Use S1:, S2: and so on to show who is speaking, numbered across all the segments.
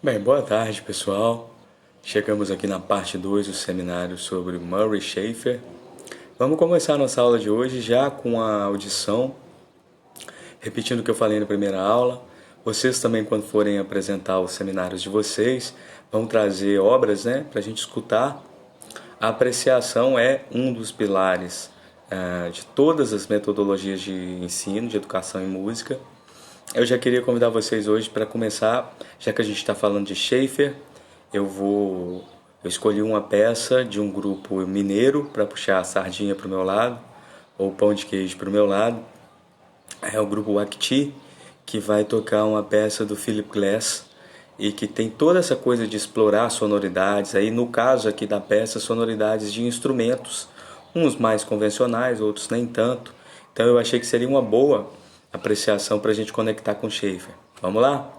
S1: Bem, boa tarde, pessoal. Chegamos aqui na parte 2 do seminário sobre Murray Schafer. Vamos começar a nossa aula de hoje já com a audição, repetindo o que eu falei na primeira aula. Vocês também, quando forem apresentar os seminários de vocês, vão trazer obras, né, para a gente escutar. A apreciação é um dos pilares de todas as metodologias de ensino, de educação em música. Eu já queria convidar vocês hoje para começar, já que a gente está falando de Schaeffer, eu escolhi uma peça de um grupo mineiro para puxar a sardinha para o meu lado, ou pão de queijo para o meu lado. É o grupo Wakti, que vai tocar uma peça do Philip Glass e que tem toda essa coisa de explorar sonoridades. Aí, no caso aqui da peça, sonoridades de instrumentos, uns mais convencionais, outros nem tanto. Então eu achei que seria uma boa apreciação para a gente conectar com Schaeffer. Vamos lá?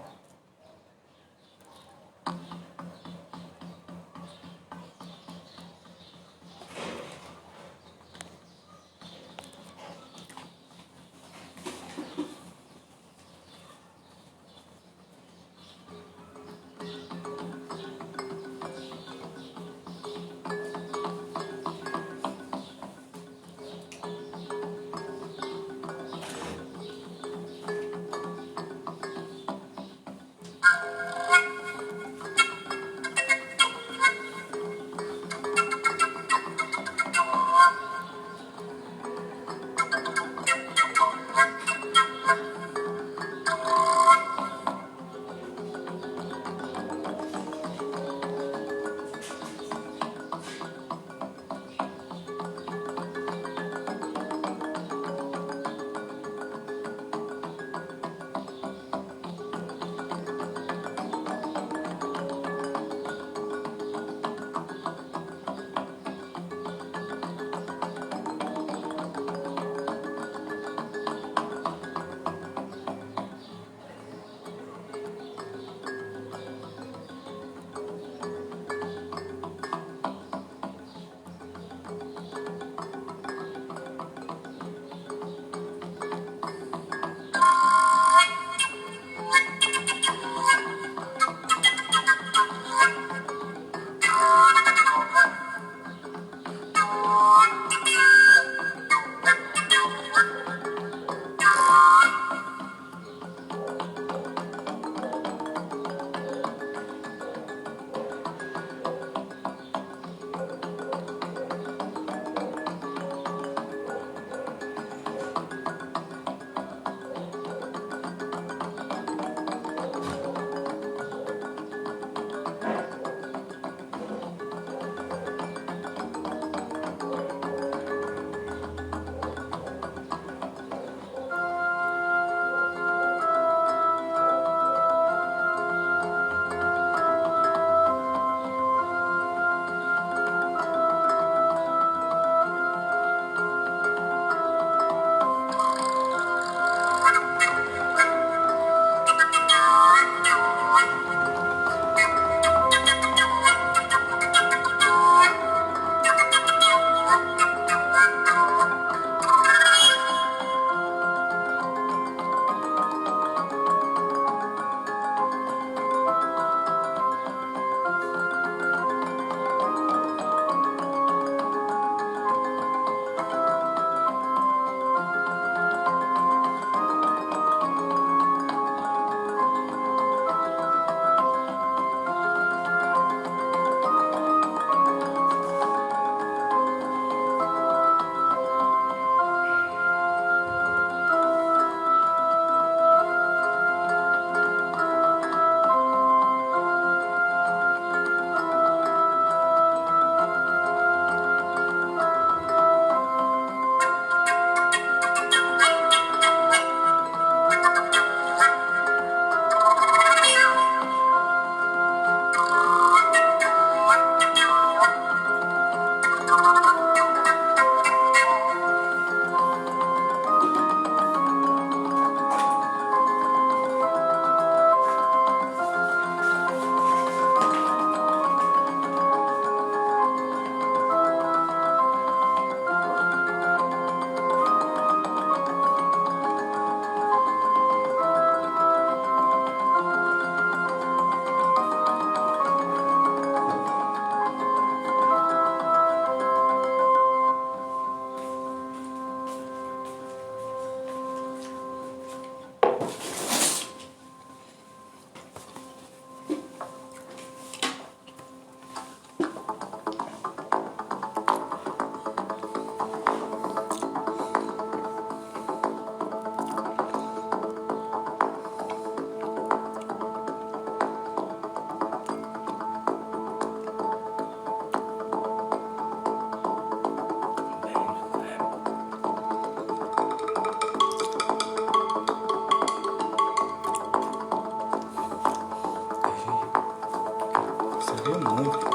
S1: muito.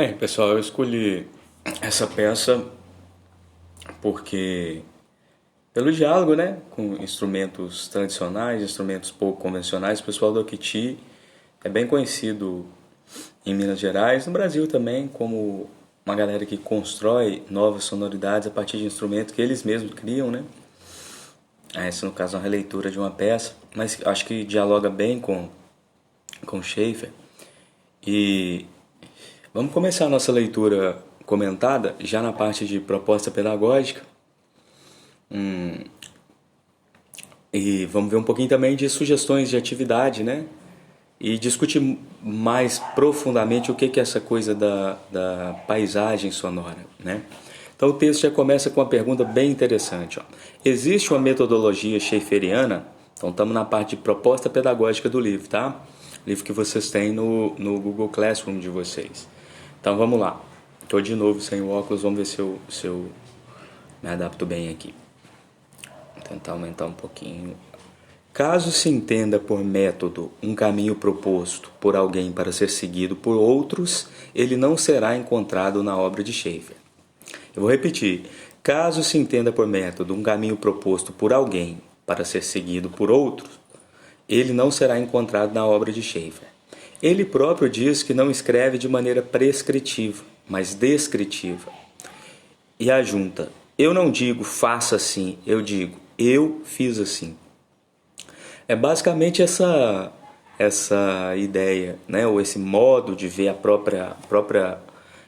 S1: Bem, pessoal, eu escolhi essa peça porque pelo diálogo, né, com instrumentos tradicionais, instrumentos pouco convencionais, o pessoal do Akiti é bem conhecido em Minas Gerais, no Brasil também, como uma galera que constrói novas sonoridades a partir de instrumentos que eles mesmos criam, né? Essa, no caso, é uma releitura de uma peça, mas acho que dialoga bem com Schaeffer. E vamos começar a nossa leitura comentada já na parte de proposta pedagógica. E vamos ver um pouquinho também de sugestões de atividade, né? E discutir mais profundamente o que é essa coisa da paisagem sonora, né? Então o texto já começa com uma pergunta bem interessante. Ó. Existe uma metodologia schaefferiana? Então estamos na parte de proposta pedagógica do livro, tá? Livro que vocês têm no Google Classroom de vocês. Então vamos lá. Estou de novo sem o óculos, vamos ver se eu me adapto bem aqui. Vou tentar aumentar um pouquinho. Caso se entenda por método um caminho proposto por alguém para ser seguido por outros, ele não será encontrado na obra de Schaeffer. Eu vou repetir. Caso se entenda por método um caminho proposto por alguém para ser seguido por outros, ele não será encontrado na obra de Schaeffer. Ele próprio diz que não escreve de maneira prescritiva, mas descritiva. E ajunta, eu não digo faça assim, eu digo eu fiz assim. É basicamente essa ideia, né? Ou esse modo de ver a própria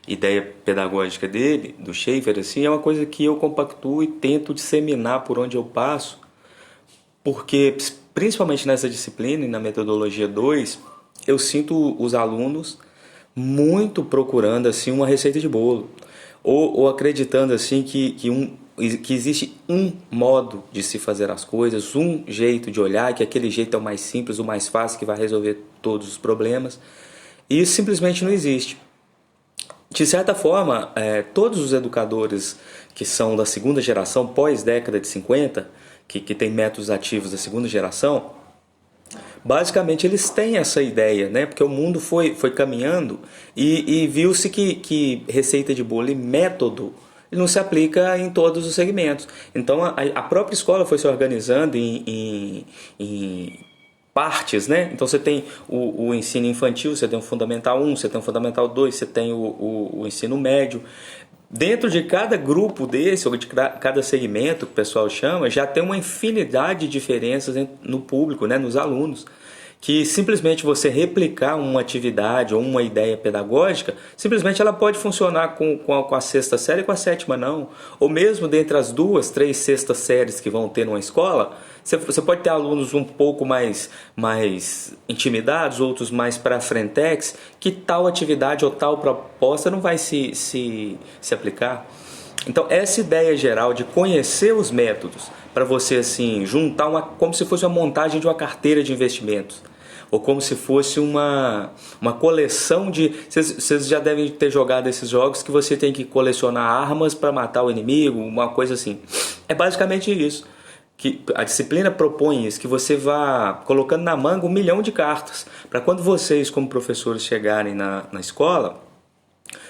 S1: ideia pedagógica dele, do Schaeffer, assim, é uma coisa que eu compactuo e tento disseminar por onde eu passo, porque principalmente nessa disciplina e na metodologia 2, eu sinto os alunos muito procurando assim uma receita de bolo, ou acreditando assim que existe um modo de se fazer as coisas, um jeito de olhar, que aquele jeito é o mais simples, o mais fácil, que vai resolver todos os problemas. E isso simplesmente não existe. De certa forma, todos os educadores que são da segunda geração, pós-década de 50, que tem métodos ativos da segunda geração, basicamente eles têm essa ideia, né? Porque o mundo foi caminhando e viu-se que receita de bolo e método não se aplica em todos os segmentos. Então a própria escola foi se organizando em partes, né? Então você tem o ensino infantil, você tem o Fundamental 1, você tem o Fundamental 2, você tem o ensino médio. Dentro de cada grupo desse, ou de cada segmento que o pessoal chama, já tem uma infinidade de diferenças no público, né? Nos alunos. Que simplesmente você replicar uma atividade ou uma ideia pedagógica, simplesmente ela pode funcionar com a sexta série e com a sétima não. Ou mesmo dentre as 2, 3 sextas séries que vão ter numa escola, você pode ter alunos um pouco mais intimidados, outros mais para frentex, que tal atividade ou tal proposta não vai se aplicar. Então essa ideia geral de conhecer os métodos para você assim juntar como se fosse uma montagem de uma carteira de investimentos, ou como se fosse uma coleção de... Vocês já devem ter jogado esses jogos que você tem que colecionar armas para matar o inimigo, uma coisa assim. É basicamente isso. Que a disciplina propõe isso, que você vá colocando na manga 1 milhão de cartas, para quando vocês como professores chegarem na escola,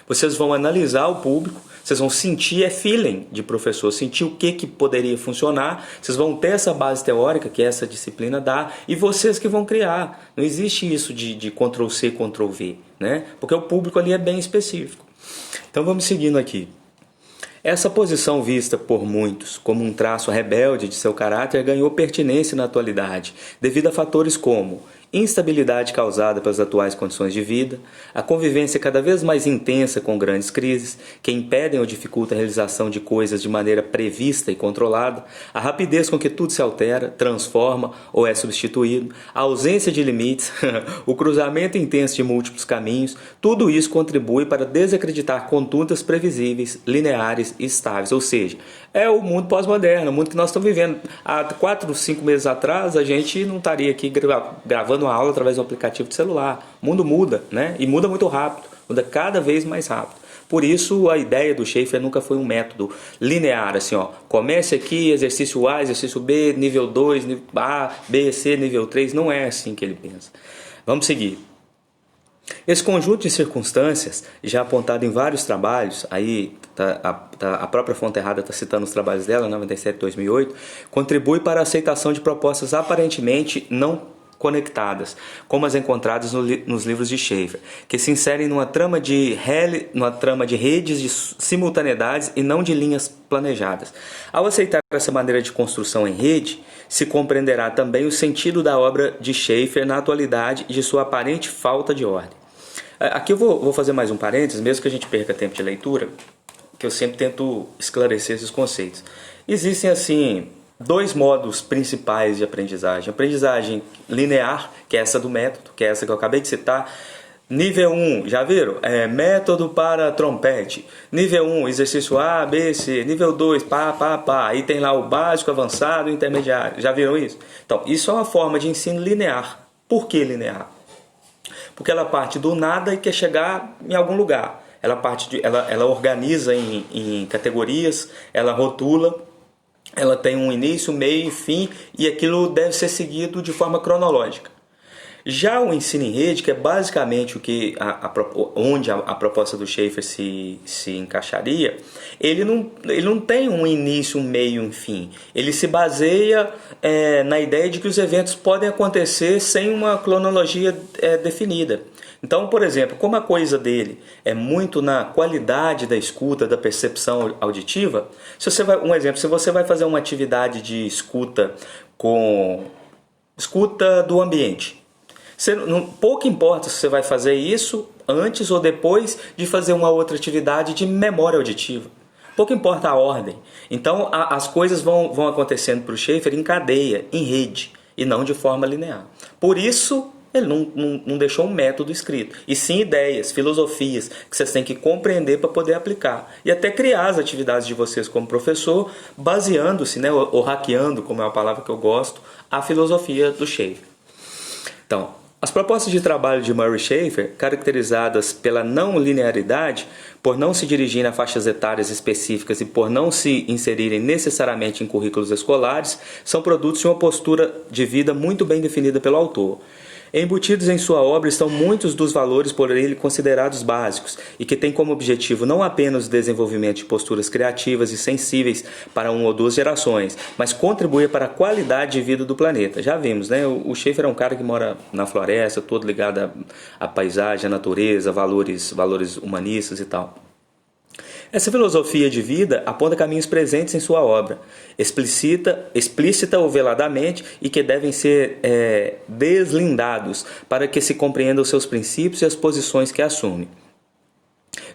S1: vocês vão analisar o público, vocês vão sentir feeling de professor, sentir o que poderia funcionar, vocês vão ter essa base teórica que essa disciplina dá, e vocês que vão criar. Não existe isso de Ctrl+C, Ctrl+V, né? Porque o público ali é bem específico. Então vamos seguindo aqui. Essa posição vista por muitos como um traço rebelde de seu caráter ganhou pertinência na atualidade, devido a fatores como instabilidade causada pelas atuais condições de vida, a convivência cada vez mais intensa com grandes crises, que impedem ou dificultam a realização de coisas de maneira prevista e controlada, a rapidez com que tudo se altera, transforma ou é substituído, a ausência de limites, o cruzamento intenso de múltiplos caminhos, tudo isso contribui para desacreditar condutas previsíveis, lineares e estáveis, ou seja, é o mundo pós-moderno, o mundo que nós estamos vivendo. Há 4, 5 meses atrás, a gente não estaria aqui gravando uma aula através de um aplicativo de celular. O mundo muda, né? E muda muito rápido, muda cada vez mais rápido. Por isso, a ideia do Schaeffer nunca foi um método linear, assim, ó, comece aqui, exercício A, exercício B, nível 2, nível A, B, C, nível 3, não é assim que ele pensa. Vamos seguir. Esse conjunto de circunstâncias, já apontado em vários trabalhos, aí a própria Fonterrada está citando os trabalhos dela, 97 e 2008, contribui para a aceitação de propostas aparentemente não conectadas, como as encontradas nos livros de Schaeffer, que se inserem numa trama de redes de simultaneidades e não de linhas planejadas. Ao aceitar essa maneira de construção em rede, se compreenderá também o sentido da obra de Schaeffer na atualidade e de sua aparente falta de ordem. Aqui eu vou fazer mais um parênteses, mesmo que a gente perca tempo de leitura, que eu sempre tento esclarecer esses conceitos. Existem, assim, dois modos principais de aprendizagem. Aprendizagem linear, que é essa do método, que é essa que eu acabei de citar. Nível 1, já viram? Método para trompete. Nível 1, exercício A, B, C. Nível 2, pá. Aí tem lá o básico, avançado e intermediário. Já viram isso? Então, isso é uma forma de ensino linear. Por que linear? Porque ela parte do nada e quer chegar em algum lugar. Ela organiza em categorias, ela rotula, ela tem um início, meio e fim, e aquilo deve ser seguido de forma cronológica. Já o ensino em rede, que é basicamente o que onde a proposta do Schaeffer se encaixaria, ele não tem um início, um meio e um fim. Ele se baseia na ideia de que os eventos podem acontecer sem uma cronologia definida. Então, por exemplo, como a coisa dele é muito na qualidade da escuta, da percepção auditiva, se você vai fazer uma atividade de escuta com escuta do ambiente, pouco importa se você vai fazer isso antes ou depois de fazer uma outra atividade de memória auditiva. Pouco importa a ordem. Então, as coisas vão acontecendo para o Schaeffer em cadeia, em rede, e não de forma linear. Por isso, ele não deixou um método escrito, e sim ideias, filosofias, que vocês têm que compreender para poder aplicar. E até criar as atividades de vocês como professor, baseando-se, né, ou hackeando, como é uma palavra que eu gosto, a filosofia do Schaeffer. Então, as propostas de trabalho de Murray Schaeffer, caracterizadas pela não linearidade, por não se dirigirem a faixas etárias específicas e por não se inserirem necessariamente em currículos escolares, são produtos de uma postura de vida muito bem definida pelo autor. Embutidos em sua obra estão muitos dos valores por ele considerados básicos e que têm como objetivo não apenas o desenvolvimento de posturas criativas e sensíveis para uma ou duas gerações, mas contribuir para a qualidade de vida do planeta. Já vimos, né? O Schaeffer é um cara que mora na floresta, todo ligado à paisagem, à natureza, valores humanistas e tal. Essa filosofia de vida aponta caminhos presentes em sua obra, explícita ou veladamente, e que devem ser deslindados para que se compreendam os seus princípios e as posições que assume.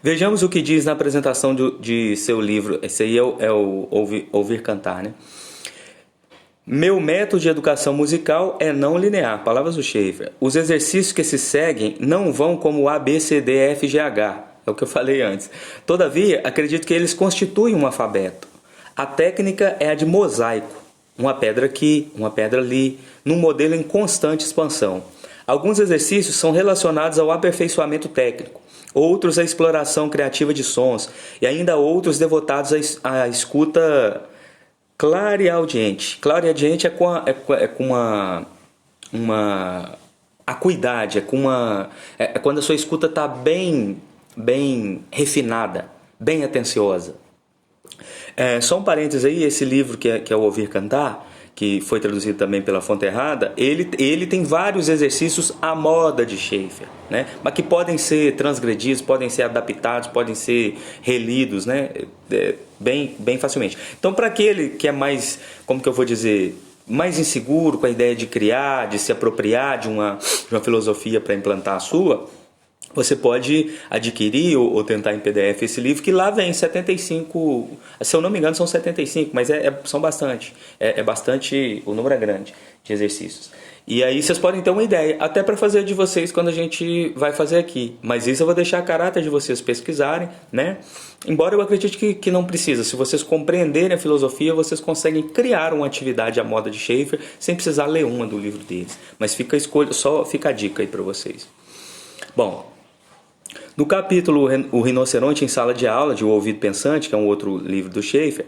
S1: Vejamos o que diz na apresentação de seu livro. Esse aí é o Ouvir Cantar, né? Meu método de educação musical é não linear, palavras do Schaeffer. Os exercícios que se seguem não vão como A, B, C, D, F, G, H. É o que eu falei antes. Todavia, acredito que eles constituem um alfabeto. A técnica é a de mosaico. Uma pedra aqui, uma pedra ali, num modelo em constante expansão. Alguns exercícios são relacionados ao aperfeiçoamento técnico, outros à exploração criativa de sons, e ainda outros devotados à escuta clareaudiente. Clareaudiente é com uma acuidade, é quando a sua escuta está bem refinada, bem atenciosa. Só um parênteses aí, esse livro que é o Ouvir Cantar, que foi traduzido também pela Fonterrada, ele tem vários exercícios à moda de Schaeffer, né? Mas que podem ser transgredidos, podem ser adaptados, podem ser relidos, né? Bem facilmente. Então, para aquele que é mais, como que eu vou dizer, mais inseguro com a ideia de criar, de se apropriar de uma filosofia para implantar a sua, você pode adquirir ou tentar em PDF esse livro, que lá vem 75, se eu não me engano são 75, mas são bastante, bastante, o número é grande de exercícios. E aí vocês podem ter uma ideia, até para fazer de vocês quando a gente vai fazer aqui. Mas isso eu vou deixar a caráter de vocês pesquisarem, né? Embora eu acredite que não precisa. Se vocês compreenderem a filosofia, vocês conseguem criar uma atividade à moda de Schaeffer sem precisar ler uma do livro deles. Mas fica a dica aí para vocês. Bom, no capítulo O Rinoceronte em Sala de Aula, de O Ouvido Pensante, que é um outro livro do Schaeffer,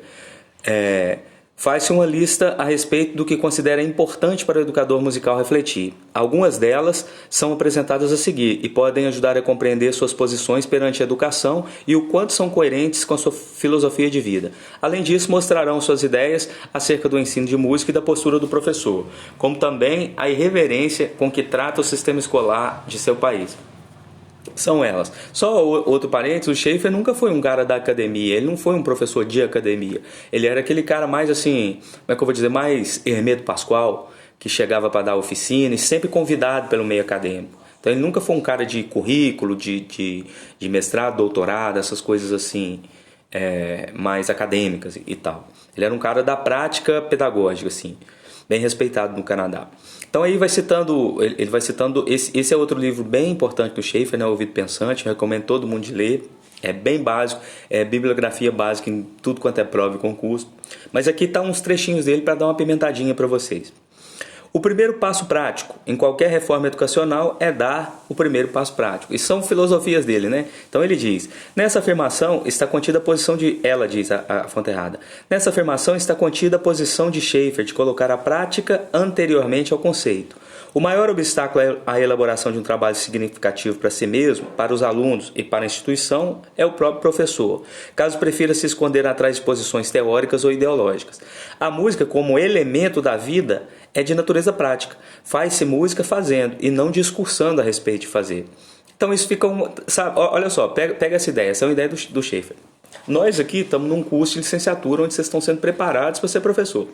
S1: Faz-se uma lista a respeito do que considera importante para o educador musical refletir. Algumas delas são apresentadas a seguir e podem ajudar a compreender suas posições perante a educação e o quanto são coerentes com a sua filosofia de vida. Além disso, mostrarão suas ideias acerca do ensino de música e da postura do professor, como também a irreverência com que trata o sistema escolar de seu país. São elas. Só outro parênteses, o Schaeffer nunca foi um cara da academia, ele não foi um professor de academia. Ele era aquele cara mais assim, como é que eu vou dizer, mais Hermeto Pascoal, que chegava para dar oficina e sempre convidado pelo meio acadêmico. Então ele nunca foi um cara de currículo, de mestrado, doutorado, essas coisas assim, mais acadêmicas e tal. Ele era um cara da prática pedagógica, assim, bem respeitado no Canadá. Então aí ele vai citando, esse é outro livro bem importante do Schaeffer, né, O Ouvido Pensante, recomendo todo mundo de ler, é bem básico, é bibliografia básica em tudo quanto é prova e concurso, mas aqui tá uns trechinhos dele para dar uma pimentadinha para vocês. O primeiro passo prático em qualquer reforma educacional é dar o primeiro passo prático. E são filosofias dele, né? Então ele diz, nessa afirmação está contida a posição de... Ela diz, a fonte errada. Nessa afirmação está contida a posição de Schaeffer de colocar a prática anteriormente ao conceito. O maior obstáculo à elaboração de um trabalho significativo para si mesmo, para os alunos e para a instituição é o próprio professor, caso prefira se esconder atrás de posições teóricas ou ideológicas. A música, como elemento da vida, é de natureza prática. Faz-se música fazendo e não discursando a respeito de fazer. Então isso fica... sabe, olha só, pega essa ideia, essa é uma ideia do Schaeffer. Nós aqui estamos num curso de licenciatura onde vocês estão sendo preparados para ser professor.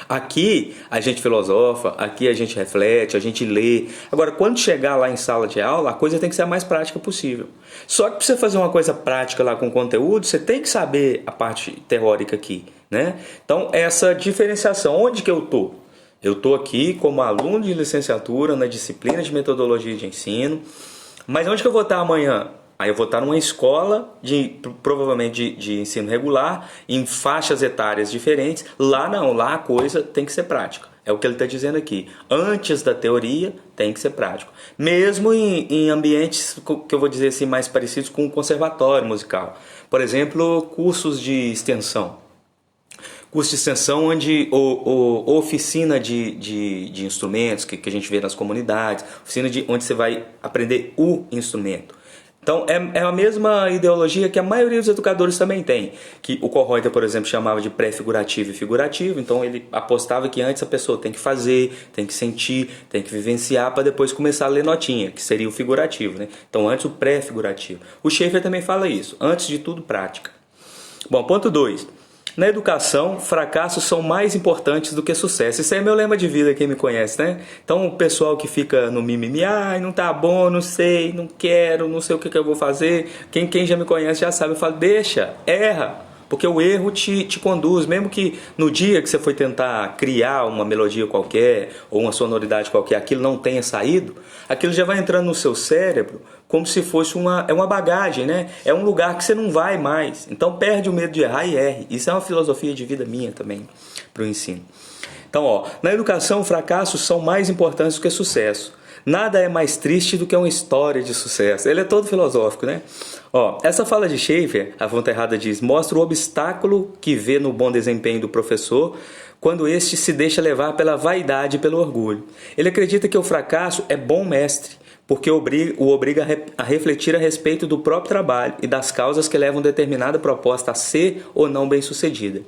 S1: Aqui a gente filosofa, aqui a gente reflete, a gente lê. Agora, quando chegar lá em sala de aula, a coisa tem que ser a mais prática possível. Só que para você fazer uma coisa prática lá com conteúdo, você tem que saber a parte teórica aqui, né? Então, essa diferenciação, onde que eu estou? Eu estou aqui como aluno de licenciatura na disciplina de metodologia de ensino, mas onde que eu vou estar amanhã? Aí eu vou estar numa escola, provavelmente de ensino regular, em faixas etárias diferentes. Lá não, lá a coisa tem que ser prática. É o que ele está dizendo aqui. Antes da teoria, tem que ser prático. Mesmo em ambientes que eu vou dizer assim, mais parecidos com o conservatório musical. Por exemplo, cursos de extensão. Curso de extensão onde oficina de instrumentos que a gente vê nas comunidades, oficina onde você vai aprender o instrumento. Então, é a mesma ideologia que a maioria dos educadores também tem. Que o Kohlreuter, por exemplo, chamava de pré-figurativo e figurativo. Então, ele apostava que antes a pessoa tem que fazer, tem que sentir, tem que vivenciar para depois começar a ler notinha, que seria o figurativo, né? Então, antes o pré-figurativo. O Schaeffer também fala isso. Antes de tudo, prática. Bom, ponto 2. Na educação, fracassos são mais importantes do que sucesso. Isso aí é meu lema de vida, quem me conhece, né? Então, o pessoal que fica no mimimi, não tá bom, não sei, não quero, não sei o que eu vou fazer. Quem já me conhece já sabe, eu falo, deixa, erra. Porque o erro te conduz, mesmo que no dia que você foi tentar criar uma melodia qualquer ou uma sonoridade qualquer, aquilo não tenha saído, aquilo já vai entrando no seu cérebro como se fosse uma bagagem, né? É um lugar que você não vai mais. Então perde o medo de errar e erre. Isso é uma filosofia de vida minha também para o ensino. Então, na educação, fracassos são mais importantes do que sucesso. Nada é mais triste do que uma história de sucesso. Ele é todo filosófico, né? Essa fala de Schaeffer, a fonte errada diz, mostra o obstáculo que vê no bom desempenho do professor quando este se deixa levar pela vaidade e pelo orgulho. Ele acredita que o fracasso é bom mestre, porque o obriga a refletir a respeito do próprio trabalho e das causas que levam determinada proposta a ser ou não bem-sucedida.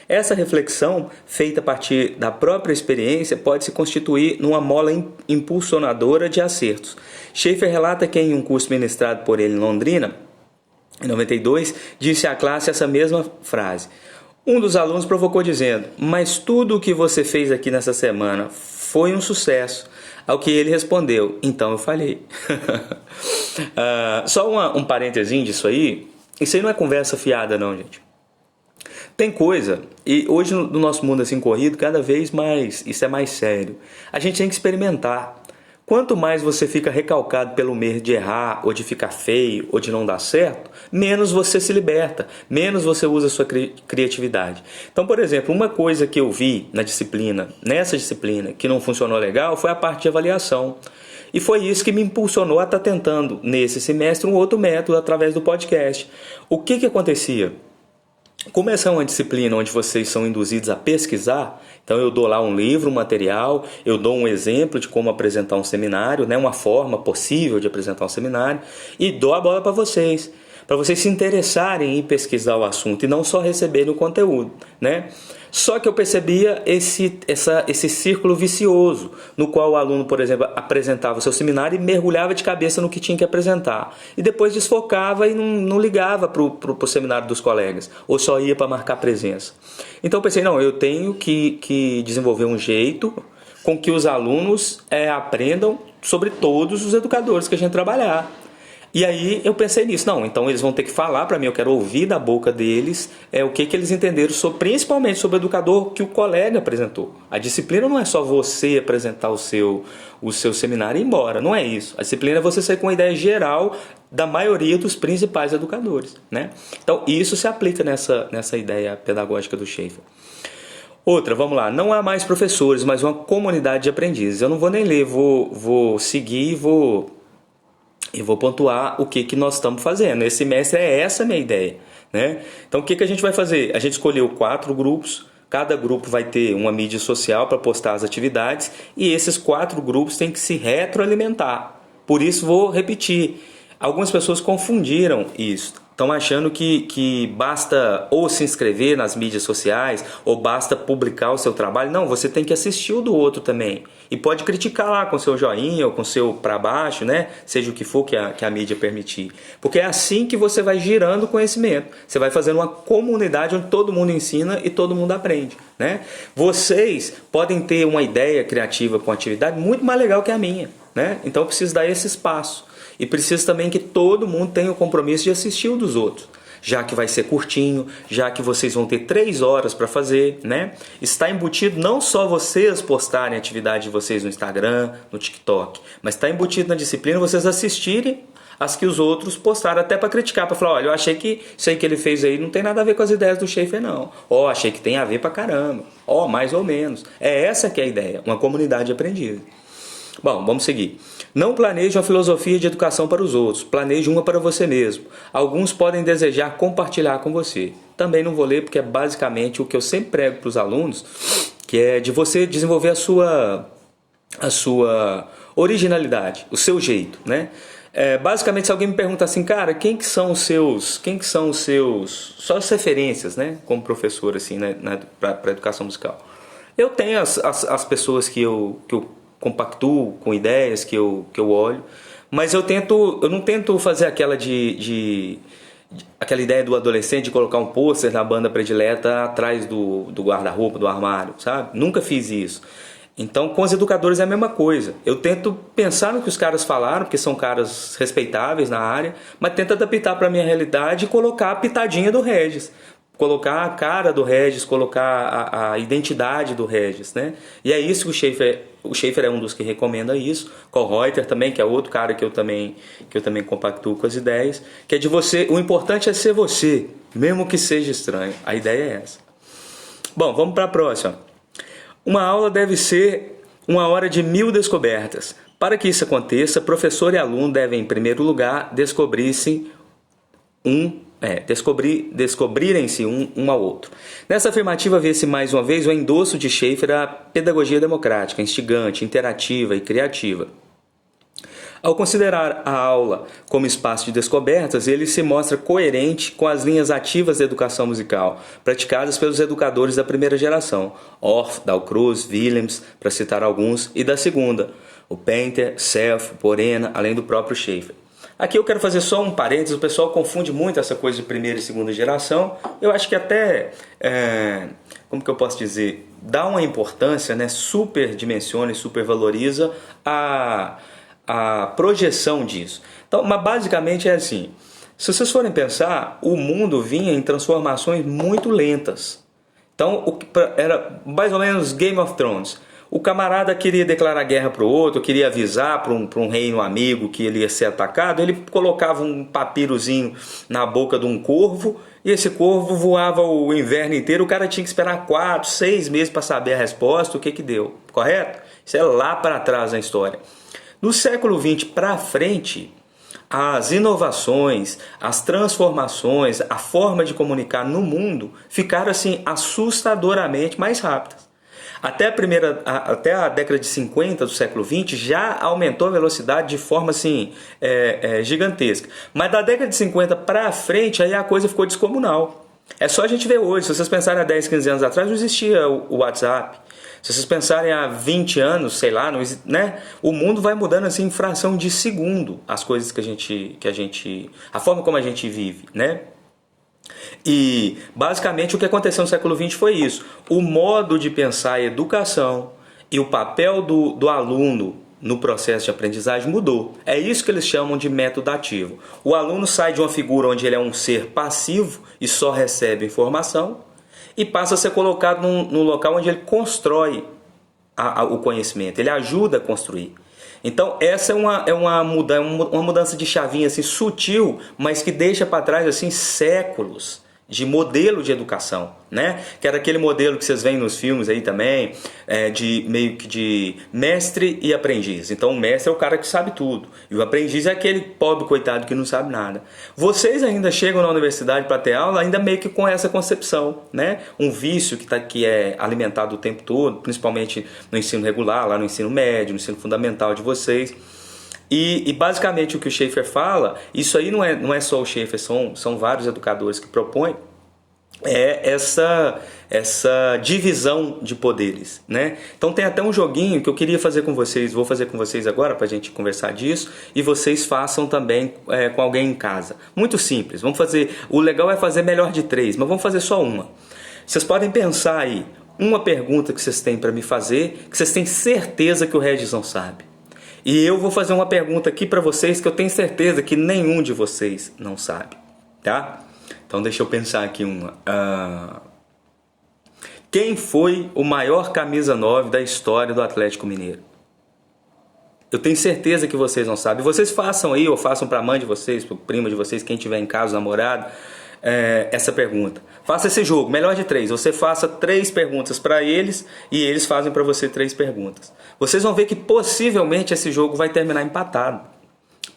S1: Essa reflexão, feita a partir da própria experiência, pode se constituir numa mola impulsionadora de acertos. Schaeffer relata que em um curso ministrado por ele em Londrina, em 92, disse à classe essa mesma frase. Um dos alunos provocou dizendo, mas tudo o que você fez aqui nessa semana foi um sucesso. Ao que ele respondeu, então eu falhei. Só um parentezinho disso aí, isso aí não é conversa fiada não, gente. Tem coisa, e hoje no nosso mundo assim corrido, cada vez mais, isso é mais sério. A gente tem que experimentar. Quanto mais você fica recalcado pelo medo de errar, ou de ficar feio, ou de não dar certo, menos você se liberta, menos você usa a sua criatividade. Então, por exemplo, uma coisa que eu vi nessa disciplina, que não funcionou legal, foi a parte de avaliação. E foi isso que me impulsionou a estar tentando, nesse semestre, um outro método através do podcast. O que acontecia? como essa é uma disciplina onde vocês são induzidos a pesquisar, então eu dou lá um livro, um material, eu dou um exemplo de como apresentar um seminário, né, uma forma possível de apresentar um seminário, e dou a bola para vocês se interessarem em pesquisar o assunto e não só receberem o conteúdo, né? Só que eu percebia esse círculo vicioso, no qual o aluno, por exemplo, apresentava o seu seminário e mergulhava de cabeça no que tinha que apresentar. E depois desfocava e não ligava para o seminário dos colegas, ou só ia para marcar presença. Então eu pensei, não, eu tenho que desenvolver um jeito com que os alunos aprendam sobre todos os educadores que a gente trabalhar. E aí eu pensei nisso, não, então eles vão ter que falar para mim, eu quero ouvir da boca deles o que eles entenderam, principalmente sobre o educador que o colega apresentou. A disciplina não é só você apresentar o seu seminário e ir embora, não é isso. A disciplina é você sair com uma ideia geral da maioria dos principais educadores, né? Então isso se aplica nessa ideia pedagógica do Schaefer. Outra, vamos lá, não há mais professores, mas uma comunidade de aprendizes. Eu não vou nem ler, vou seguir e vou pontuar o que nós estamos fazendo. Esse semestre é essa a minha ideia, né? Então o que a gente vai fazer? A gente escolheu 4 grupos, cada grupo vai ter uma mídia social para postar as atividades e esses 4 grupos têm que se retroalimentar. Por isso vou repetir, algumas pessoas confundiram isso. Estão achando que basta ou se inscrever nas mídias sociais ou basta publicar o seu trabalho. Não, você tem que assistir o do outro também. E pode criticar lá com seu joinha ou com seu para baixo, né? Seja o que for que a mídia permitir. Porque é assim que você vai girando conhecimento. Você vai fazendo uma comunidade onde todo mundo ensina e todo mundo aprende, né? Vocês podem ter uma ideia criativa com atividade muito mais legal que a minha, né? Então eu preciso dar esse espaço. E preciso também que todo mundo tenha o compromisso de assistir o dos outros. Já que vai ser curtinho, já que vocês vão ter 3 horas para fazer, né? Está embutido não só vocês postarem a atividade de vocês no Instagram, no TikTok, mas está embutido na disciplina vocês assistirem as que os outros postaram, até para criticar, para falar, olha, eu achei que isso aí que ele fez aí não tem nada a ver com as ideias do Schaefer não. Ó, achei que tem a ver pra caramba. Ó, mais ou menos. É essa que é a ideia, uma comunidade aprendida. Bom, vamos seguir. Não planeje uma filosofia de educação para os outros, planeje uma para você mesmo. Alguns podem desejar compartilhar com você. Também não vou ler porque é basicamente o que eu sempre prego para os alunos, que é de você desenvolver a sua originalidade, o seu jeito, né? Basicamente, se alguém me pergunta assim, cara, quem que são os seus suas referências, né, como professor, assim, né, para educação musical? Eu tenho as pessoas que eu compactuo com ideias, que eu olho, mas eu não tento fazer aquela aquela ideia do adolescente de colocar um pôster na banda predileta atrás do guarda-roupa, do armário, sabe? Nunca fiz isso. Então, com os educadores é a mesma coisa. Eu tento pensar no que os caras falaram, porque são caras respeitáveis na área, mas tento adaptar para a minha realidade e colocar a pitadinha do Regis. Colocar a cara do Regis, colocar a identidade do Regis, né? E é isso que o Schaefer é um dos que recomenda isso. Kohlreuter também, que é outro cara que eu também compactuo com as ideias, que é de você, o importante é ser você, mesmo que seja estranho. A ideia é essa. Bom, vamos para a próxima. Uma aula deve ser uma hora de 1000 descobertas. Para que isso aconteça, professor e aluno devem, em primeiro lugar, descobrirem-se um ao outro. Nessa afirmativa vê-se mais uma vez o endosso de Schaefer à pedagogia democrática, instigante, interativa e criativa. Ao considerar a aula como espaço de descobertas, ele se mostra coerente com as linhas ativas da educação musical, praticadas pelos educadores da primeira geração, Orff, Dalcroze, Willems, para citar alguns, e da segunda, o Painter, Self, Borena, além do próprio Schaefer. Aqui eu quero fazer só um parênteses, o pessoal confunde muito essa coisa de primeira e segunda geração. Eu acho que até, como que eu posso dizer, dá uma importância, né, superdimensiona e supervaloriza a projeção disso. Então, mas basicamente é assim, se vocês forem pensar, o mundo vinha em transformações muito lentas. Então, era mais ou menos Game of Thrones. O camarada queria declarar guerra para o outro, queria avisar para um reino amigo que ele ia ser atacado, ele colocava um papirozinho na boca de um corvo, e esse corvo voava o inverno inteiro, o cara tinha que esperar 4, 6 meses para saber a resposta, o que deu, correto? Isso é lá para trás na história. No século XX para frente, as inovações, as transformações, a forma de comunicar no mundo ficaram assim assustadoramente mais rápidas. Até a década de 50 do século XX já aumentou a velocidade de forma assim, gigantesca. Mas da década de 50 para frente aí a coisa ficou descomunal. É só a gente ver hoje. Se vocês pensarem há 10, 15 anos atrás, não existia o WhatsApp. Se vocês pensarem há 20 anos, sei lá, né? O mundo vai mudando assim em fração de segundo as coisas a forma como a gente vive, né? E basicamente o que aconteceu no século XX foi isso. O modo de pensar a educação e o papel do aluno no processo de aprendizagem mudou. É isso que eles chamam de método ativo. O aluno sai de uma figura onde ele é um ser passivo e só recebe informação e passa a ser colocado num local onde ele constrói o conhecimento, ele ajuda a construir. Então essa é uma mudança de chavinha assim, sutil, mas que deixa para trás assim, séculos de modelo de educação, né? Que era aquele modelo que vocês veem nos filmes aí também, de meio que de mestre e aprendiz. Então o mestre é o cara que sabe tudo e o aprendiz é aquele pobre coitado que não sabe nada. Vocês ainda chegam na universidade para ter aula ainda meio que com essa concepção, né? Um vício que é alimentado o tempo todo, principalmente no ensino regular, lá no ensino médio, no ensino fundamental de vocês. E basicamente o que o Schaefer fala, isso aí não é só o Schaefer, são vários educadores que propõem, essa divisão de poderes, né? Então tem até um joguinho que eu queria fazer com vocês, vou fazer com vocês agora para a gente conversar disso, e vocês façam também com alguém em casa. Muito simples, vamos fazer, o legal é fazer melhor de 3, mas vamos fazer só uma. Vocês podem pensar aí, uma pergunta que vocês têm para me fazer, que vocês têm certeza que o Regis não sabe. E eu vou fazer uma pergunta aqui para vocês que eu tenho certeza que nenhum de vocês não sabe, tá? Então deixa eu pensar aqui uma. Quem foi o maior camisa 9 da história do Atlético Mineiro? Eu tenho certeza que vocês não sabem. Vocês façam aí, ou façam para a mãe de vocês, para o primo de vocês, quem tiver em casa, namorado, essa pergunta. Faça esse jogo, melhor de 3. Você faça 3 perguntas para eles e eles fazem para você 3 perguntas. Vocês vão ver que possivelmente esse jogo vai terminar empatado.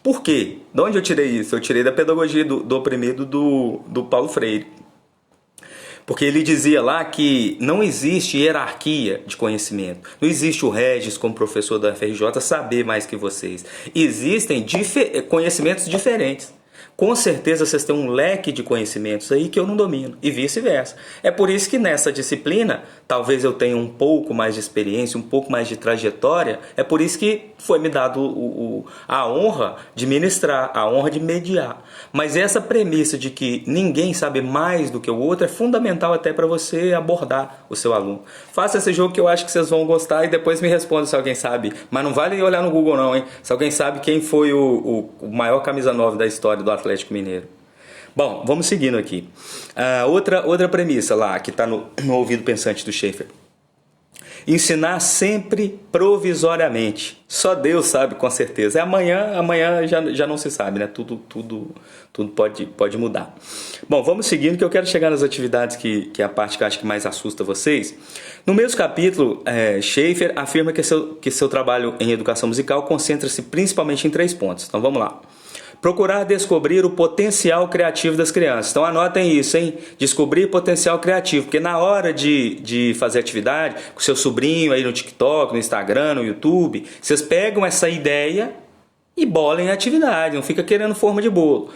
S1: Por quê? De onde eu tirei isso? Eu tirei da pedagogia do oprimido do Paulo Freire. Porque ele dizia lá que não existe hierarquia de conhecimento. Não existe o Regis como professor da FRJ saber mais que vocês. Existem conhecimentos diferentes. Com certeza vocês têm um leque de conhecimentos aí que eu não domino e vice-versa. É por isso que nessa disciplina, talvez eu tenha um pouco mais de experiência, um pouco mais de trajetória, é por isso que foi me dado a honra de ministrar, a honra de mediar. Mas essa premissa de que ninguém sabe mais do que o outro é fundamental até para você abordar o seu aluno. Faça esse jogo que eu acho que vocês vão gostar e depois me responda se alguém sabe. Mas não vale olhar no Google não, hein? Se alguém sabe quem foi o maior camisa 9 da história do Atlético Mineiro. Bom, vamos seguindo aqui. Outra premissa lá, que está no ouvido pensante do Schaefer. Ensinar sempre provisoriamente. Só Deus sabe com certeza. Amanhã já não se sabe, né? Tudo pode mudar. Bom, vamos seguindo que eu quero chegar nas atividades que é a parte que eu acho que mais assusta vocês. No mesmo capítulo, Schaefer afirma que seu trabalho em educação musical concentra-se principalmente em 3 pontos. Então vamos lá. Procurar descobrir o potencial criativo das crianças. Então anotem isso, hein? Descobrir potencial criativo. Porque na hora de fazer atividade, com seu sobrinho aí no TikTok, no Instagram, no YouTube, vocês pegam essa ideia e bolem a atividade. Não fica querendo forma de bolo.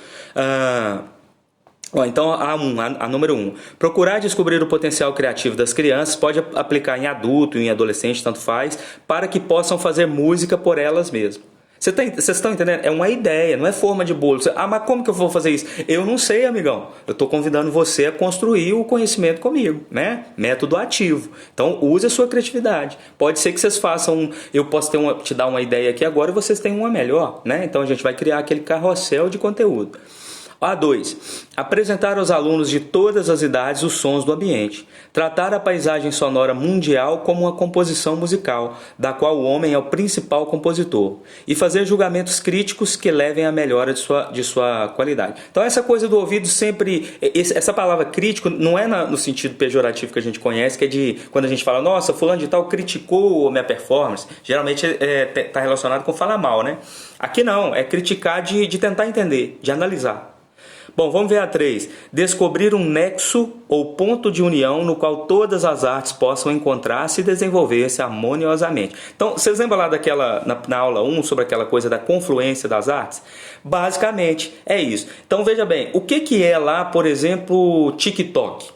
S1: Então a número 1. Procurar descobrir o potencial criativo das crianças, pode aplicar em adulto, em adolescente, tanto faz, para que possam fazer música por elas mesmas. Vocês estão entendendo? É uma ideia, não é forma de bolo. Mas como que eu vou fazer isso? Eu não sei, amigão. Eu estou convidando você a construir o conhecimento comigo, né? Método ativo. Então, use a sua criatividade. Pode ser que vocês façam... Eu posso te dar uma ideia aqui agora e vocês tenham uma melhor, né? Então, a gente vai criar aquele carrossel de conteúdo. A2. Apresentar aos alunos de todas as idades os sons do ambiente. Tratar a paisagem sonora mundial como uma composição musical, da qual o homem é o principal compositor. E fazer julgamentos críticos que levem à melhora de sua qualidade. Então essa coisa do ouvido sempre... Essa palavra crítico não é no sentido pejorativo que a gente conhece, que é de quando a gente fala, nossa, fulano de tal criticou a minha performance. Geralmente está relacionado com falar mal, né? Aqui não, é criticar de tentar entender, de analisar. Bom, vamos ver a 3. Descobrir um nexo ou ponto de união no qual todas as artes possam encontrar-se e desenvolver-se harmoniosamente. Então, vocês lembram lá na aula 1 sobre aquela coisa da confluência das artes? Basicamente, é isso. Então, veja bem, o que é lá, por exemplo, TikTok?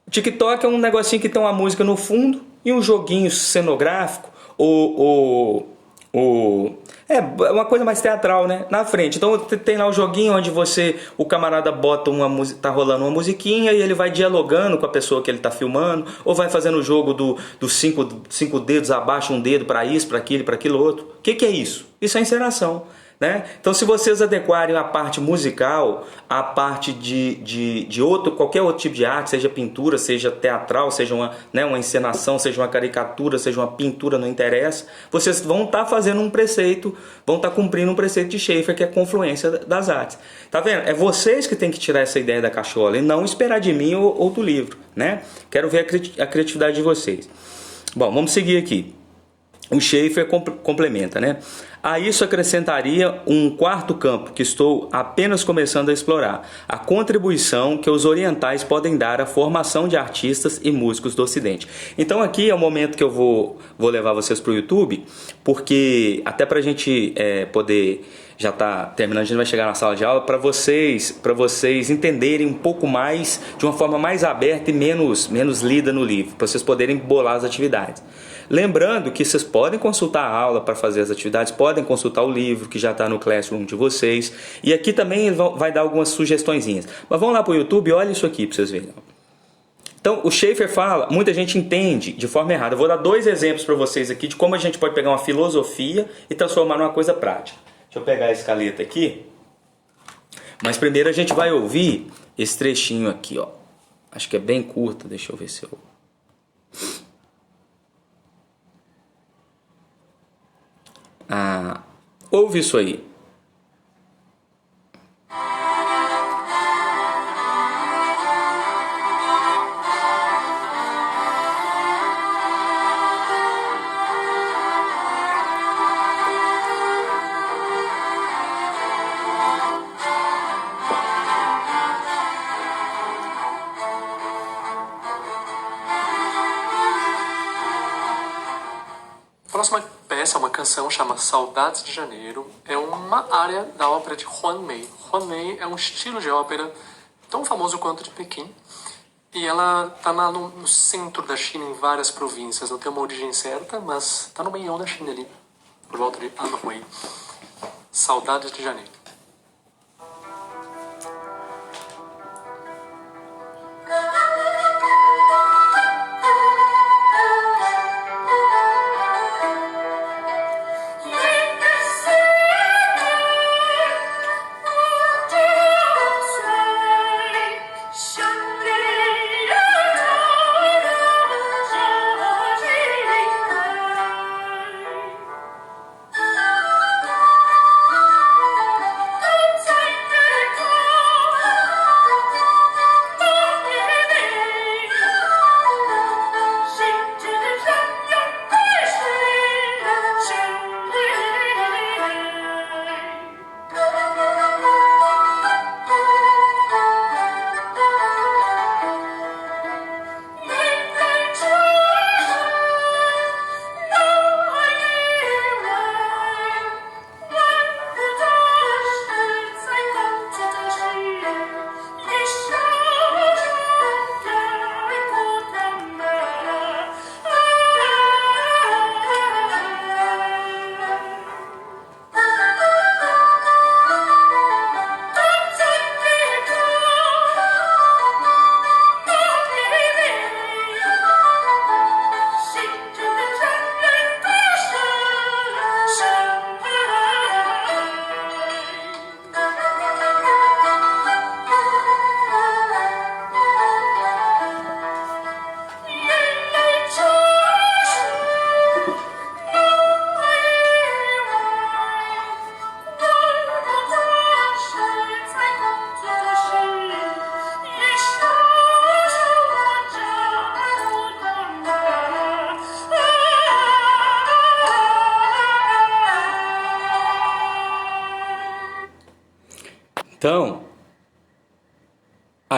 S1: O TikTok é um negocinho que tem uma música no fundo e um joguinho cenográfico é uma coisa mais teatral, né? Na frente. Então tem lá o joguinho onde o camarada bota tá rolando uma musiquinha e ele vai dialogando com a pessoa que ele tá filmando, ou vai fazendo o jogo dos cinco dedos, abaixa um dedo para isso, para aquilo outro. O que é isso? Isso é encenação. Né? Então, se vocês adequarem a parte musical à parte de qualquer outro tipo de arte, seja pintura, seja teatral, seja uma encenação, seja uma caricatura, seja uma pintura, não interessa, vocês vão estar fazendo um preceito, vão estar cumprindo um preceito de Schaeffer, que é a confluência das artes. Tá vendo? É vocês que tem que tirar essa ideia da cachola e não esperar de mim ou do livro. Né? Quero ver a criatividade de vocês. Bom, vamos seguir aqui. O Schaeffer complementa, né? A isso acrescentaria um quarto campo que estou apenas começando a explorar: a contribuição que os orientais podem dar à formação de artistas e músicos do Ocidente. Então aqui é o momento que eu vou levar vocês para o YouTube, porque até para a gente poder... Já está terminando, a gente vai chegar na sala de aula para vocês entenderem um pouco mais, de uma forma mais aberta e menos lida no livro, para vocês poderem bolar as atividades. Lembrando que vocês podem consultar a aula para fazer as atividades, podem consultar o livro que já está no Classroom de vocês, e aqui também ele vai dar algumas sugestõezinhas. Mas vamos lá para o YouTube e olha isso aqui para vocês verem. Então, o Schaeffer fala, muita gente entende de forma errada. Eu vou dar 2 exemplos para vocês aqui de como a gente pode pegar uma filosofia e transformar numa coisa prática. Deixa eu pegar a escaleta aqui. Mas primeiro a gente vai ouvir esse trechinho aqui, ó. Acho que é bem curto, deixa eu ver se eu... ouve isso aí.
S2: A próxima peça é uma canção chamada Saudades de Janeiro. É uma área da ópera de Huan Mei. Huan Mei é um estilo de ópera tão famoso quanto de Pequim. E ela está no centro da China, em várias províncias. Não tem uma origem certa, mas está no meio da China ali, por volta de Anhui. Saudades de Janeiro.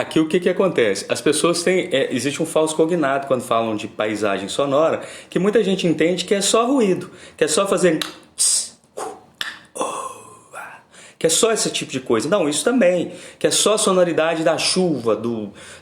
S1: aqui o que que acontece? As pessoas têm... existe um falso cognato quando falam de paisagem sonora, que muita gente entende que é só ruído, que é só fazer... que é só esse tipo de coisa. Não, isso também. Que é só a sonoridade da chuva,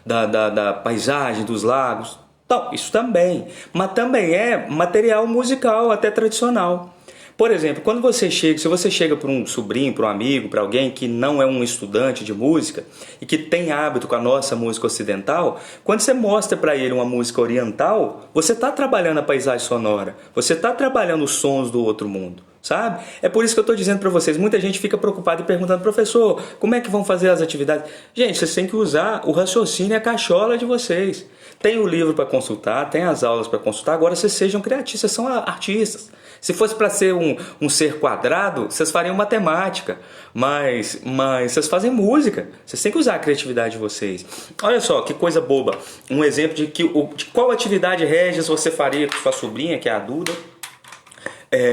S1: da paisagem, dos lagos. Não, isso também. Mas também é material musical, até tradicional. Por exemplo, quando você chega, se você chega para um sobrinho, para um amigo, para alguém que não é um estudante de música e que tem hábito com a nossa música ocidental, quando você mostra para ele uma música oriental, você está trabalhando a paisagem sonora, você está trabalhando os sons do outro mundo, sabe? É por isso que eu estou dizendo para vocês, muita gente fica preocupada e perguntando, professor, como é que vão fazer as atividades? Gente, vocês têm que usar o raciocínio e a cachola de vocês. Tem o livro para consultar, tem as aulas para consultar, agora vocês sejam criativos, vocês são artistas. Se fosse para ser um ser quadrado, vocês fariam matemática, mas vocês fazem música, vocês têm que usar a criatividade de vocês. Olha só, que coisa boba, um exemplo de qual atividade, Regis, você faria com sua sobrinha, que é a Duda,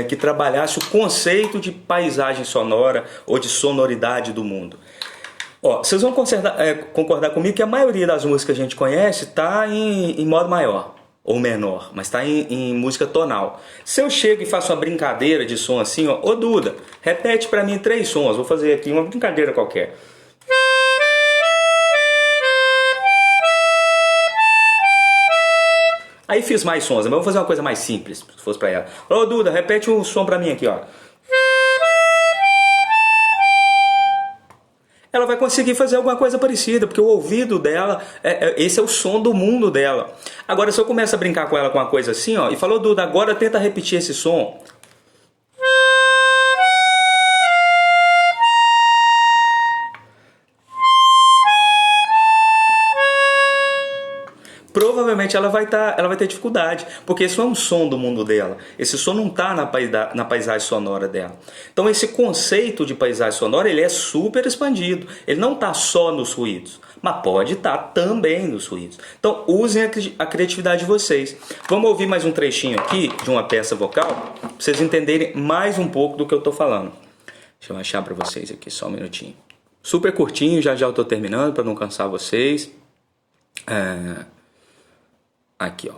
S1: que trabalhasse o conceito de paisagem sonora ou de sonoridade do mundo. Ó, vocês vão concordar comigo que a maioria das músicas que a gente conhece está em modo maior ou menor, mas está em música tonal. Se eu chego e faço uma brincadeira de som assim, ó, ô Duda, repete para mim 3 sons, vou fazer aqui uma brincadeira qualquer. Aí fiz mais sons, mas vou fazer uma coisa mais simples, se fosse para ela. Ô Duda, repete um som para mim aqui, ó. Ela vai conseguir fazer alguma coisa parecida, porque o ouvido dela, esse é o som do mundo dela. Agora, se eu começo a brincar com ela com uma coisa assim, ó, e falou, Duda, agora tenta repetir esse som. Provavelmente ela vai ter dificuldade, porque esse não é um som do mundo dela, esse som não está na paisagem sonora dela. Então esse conceito de paisagem sonora, ele é super expandido, ele não está só nos ruídos, mas pode estar também nos ruídos. Então usem a criatividade de vocês. Vamos ouvir mais um trechinho aqui de uma peça vocal, para vocês entenderem mais um pouco do que eu estou falando. Deixa eu achar para vocês aqui, só um minutinho. Super curtinho, já eu estou terminando para não cansar vocês. Aqui, ó.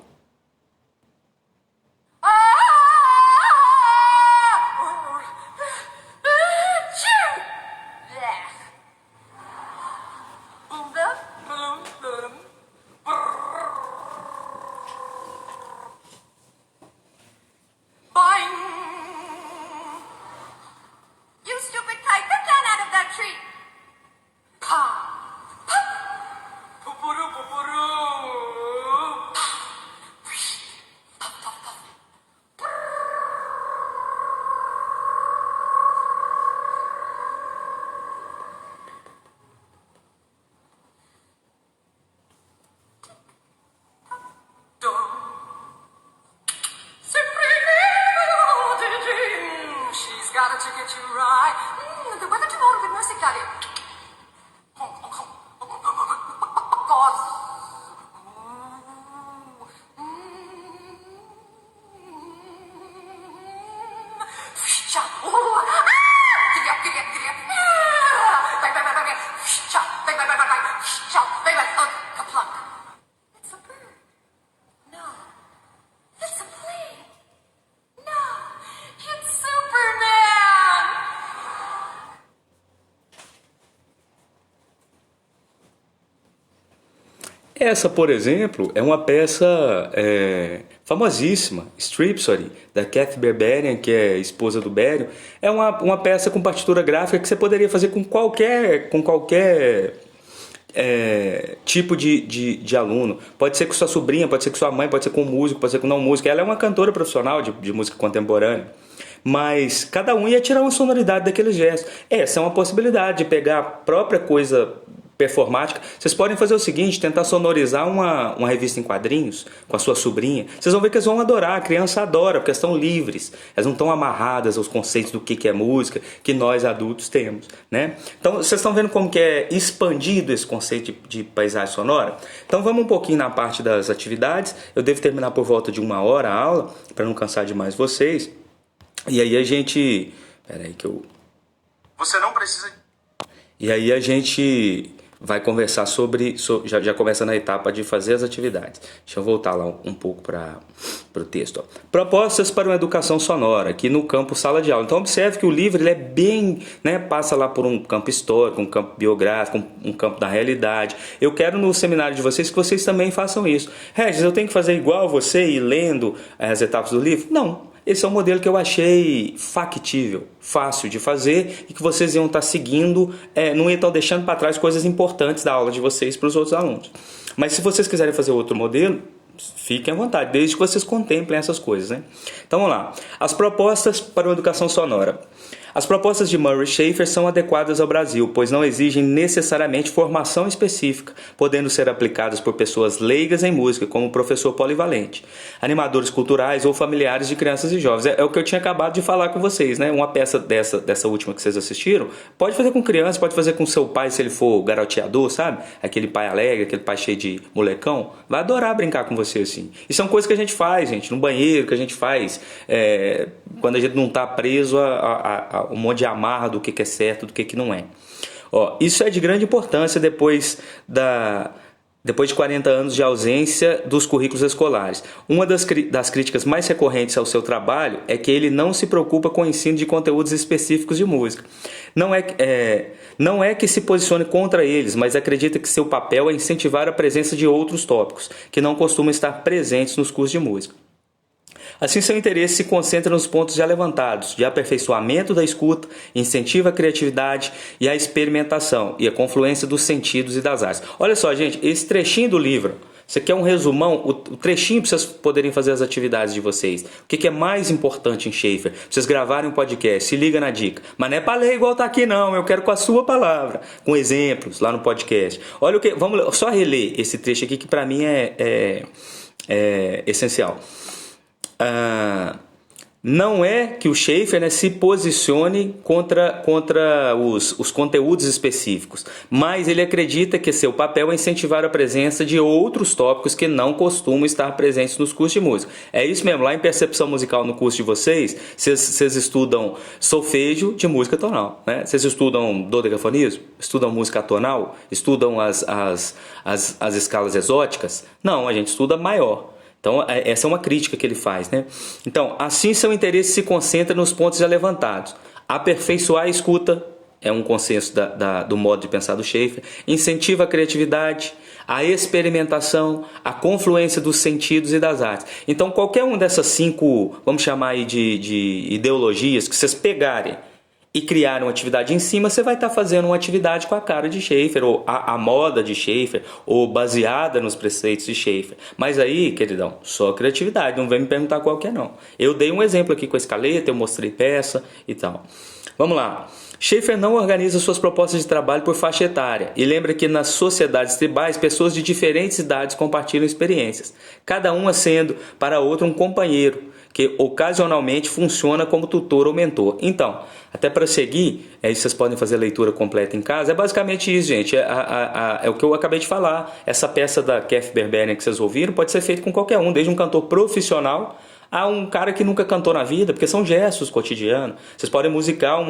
S3: To get you right. The weather tomorrow with mercy, Daddy.
S1: Essa, por exemplo, é uma peça famosíssima, Stripsody, da Kathy Berberian, que é esposa do Berio. É uma peça com partitura gráfica que você poderia fazer com qualquer tipo de aluno. Pode ser com sua sobrinha, pode ser com sua mãe, pode ser com músico, pode ser com não músico. Ela é uma cantora profissional de música contemporânea. Mas cada um ia tirar uma sonoridade daqueles gestos. Essa é uma possibilidade de pegar a própria coisa performática. Vocês podem fazer o seguinte, tentar sonorizar uma revista em quadrinhos com a sua sobrinha. Vocês vão ver que eles vão adorar, a criança adora, porque elas estão livres, elas não estão amarradas aos conceitos do que é música, que nós adultos temos, né? Então vocês estão vendo como que é expandido esse conceito de paisagem sonora? Então vamos um pouquinho na parte das atividades. Eu devo terminar por volta de 1 hora a aula, para não cansar demais vocês. E aí a gente... Peraí que eu...
S3: Você não precisa...
S1: E aí a gente vai conversar já começa na etapa de fazer as atividades. Deixa eu voltar lá um pouco para o texto. Ó. Propostas para uma educação sonora, aqui no campo sala de aula. Então observe que o livro ele é bem, né, passa lá por um campo histórico, um campo biográfico, um campo da realidade. Eu quero no seminário de vocês que vocês também façam isso. Regis, eu tenho que fazer igual você ir lendo as etapas do livro? Não. Esse é um modelo que eu achei factível, fácil de fazer e que vocês iam estar seguindo, não iam estar deixando para trás coisas importantes da aula de vocês para os outros alunos. Mas se vocês quiserem fazer outro modelo, fiquem à vontade, desde que vocês contemplem essas coisas, né? Então vamos lá. As propostas para uma educação sonora. As propostas de Murray Schafer são adequadas ao Brasil, pois não exigem necessariamente formação específica, podendo ser aplicadas por pessoas leigas em música, como professor polivalente, animadores culturais ou familiares de crianças e jovens. É o que eu tinha acabado de falar com vocês, né? Uma peça dessa última que vocês assistiram, pode fazer com criança, pode fazer com seu pai se ele for garoteador, sabe? Aquele pai alegre, aquele pai cheio de molecão, vai adorar brincar com você assim. E são coisas que a gente faz, gente, no banheiro, que a gente faz quando a gente não está preso a um monte de amarra do que é certo, do que não é. Ó, isso é de grande importância depois de 40 anos de ausência dos currículos escolares. Uma das críticas mais recorrentes ao seu trabalho é que ele não se preocupa com o ensino de conteúdos específicos de música. Não é que se posicione contra eles, mas acredita que seu papel é incentivar a presença de outros tópicos, que não costumam estar presentes nos cursos de música. Assim, seu interesse se concentra nos pontos já levantados, de aperfeiçoamento da escuta, incentiva a criatividade e a experimentação e a confluência dos sentidos e das artes. Olha só, gente, esse trechinho do livro, você quer um resumão? O trechinho para vocês poderem fazer as atividades de vocês. O que é mais importante em Schafer? Pra vocês gravarem um podcast, se liga na dica. Mas não é para ler igual tá aqui não, eu quero com a sua palavra, com exemplos lá no podcast. Olha o que, vamos só reler esse trecho aqui que para mim é essencial. Não é que o Schafer, né, se posicione contra os conteúdos específicos, mas ele acredita que seu papel é incentivar a presença de outros tópicos que não costumam estar presentes nos cursos de música. É isso mesmo, lá em percepção musical no curso de vocês estudam solfejo de música tonal, né? Vocês estudam dodecafonismo? Estudam música tonal? Estudam as escalas exóticas? Não, a gente estuda maior. Então, essa é uma crítica que ele faz, né? Então, assim seu interesse se concentra nos pontos já levantados. Aperfeiçoar a escuta, é um consenso do modo de pensar do Schafer, incentiva a criatividade, a experimentação, a confluência dos sentidos e das artes. Então, qualquer uma dessas 5, vamos chamar aí de ideologias, que vocês pegarem e criar uma atividade em cima, você vai estar fazendo uma atividade com a cara de Schafer, ou a moda de Schafer, ou baseada nos preceitos de Schafer. Mas aí, queridão, só criatividade, não vem me perguntar qual que é não. Eu dei um exemplo aqui com a escaleta, eu mostrei peça e tal. Vamos lá. Schafer não organiza suas propostas de trabalho por faixa etária e lembra que nas sociedades tribais pessoas de diferentes idades compartilham experiências, cada uma sendo para outra um companheiro, que ocasionalmente funciona como tutor ou mentor. Então, até para seguir, vocês podem fazer a leitura completa em casa, é basicamente isso, gente, é o que eu acabei de falar. Essa peça da Kathy Berberian que vocês ouviram pode ser feita com qualquer um, desde um cantor profissional a um cara que nunca cantou na vida, porque são gestos cotidianos. Vocês podem musicar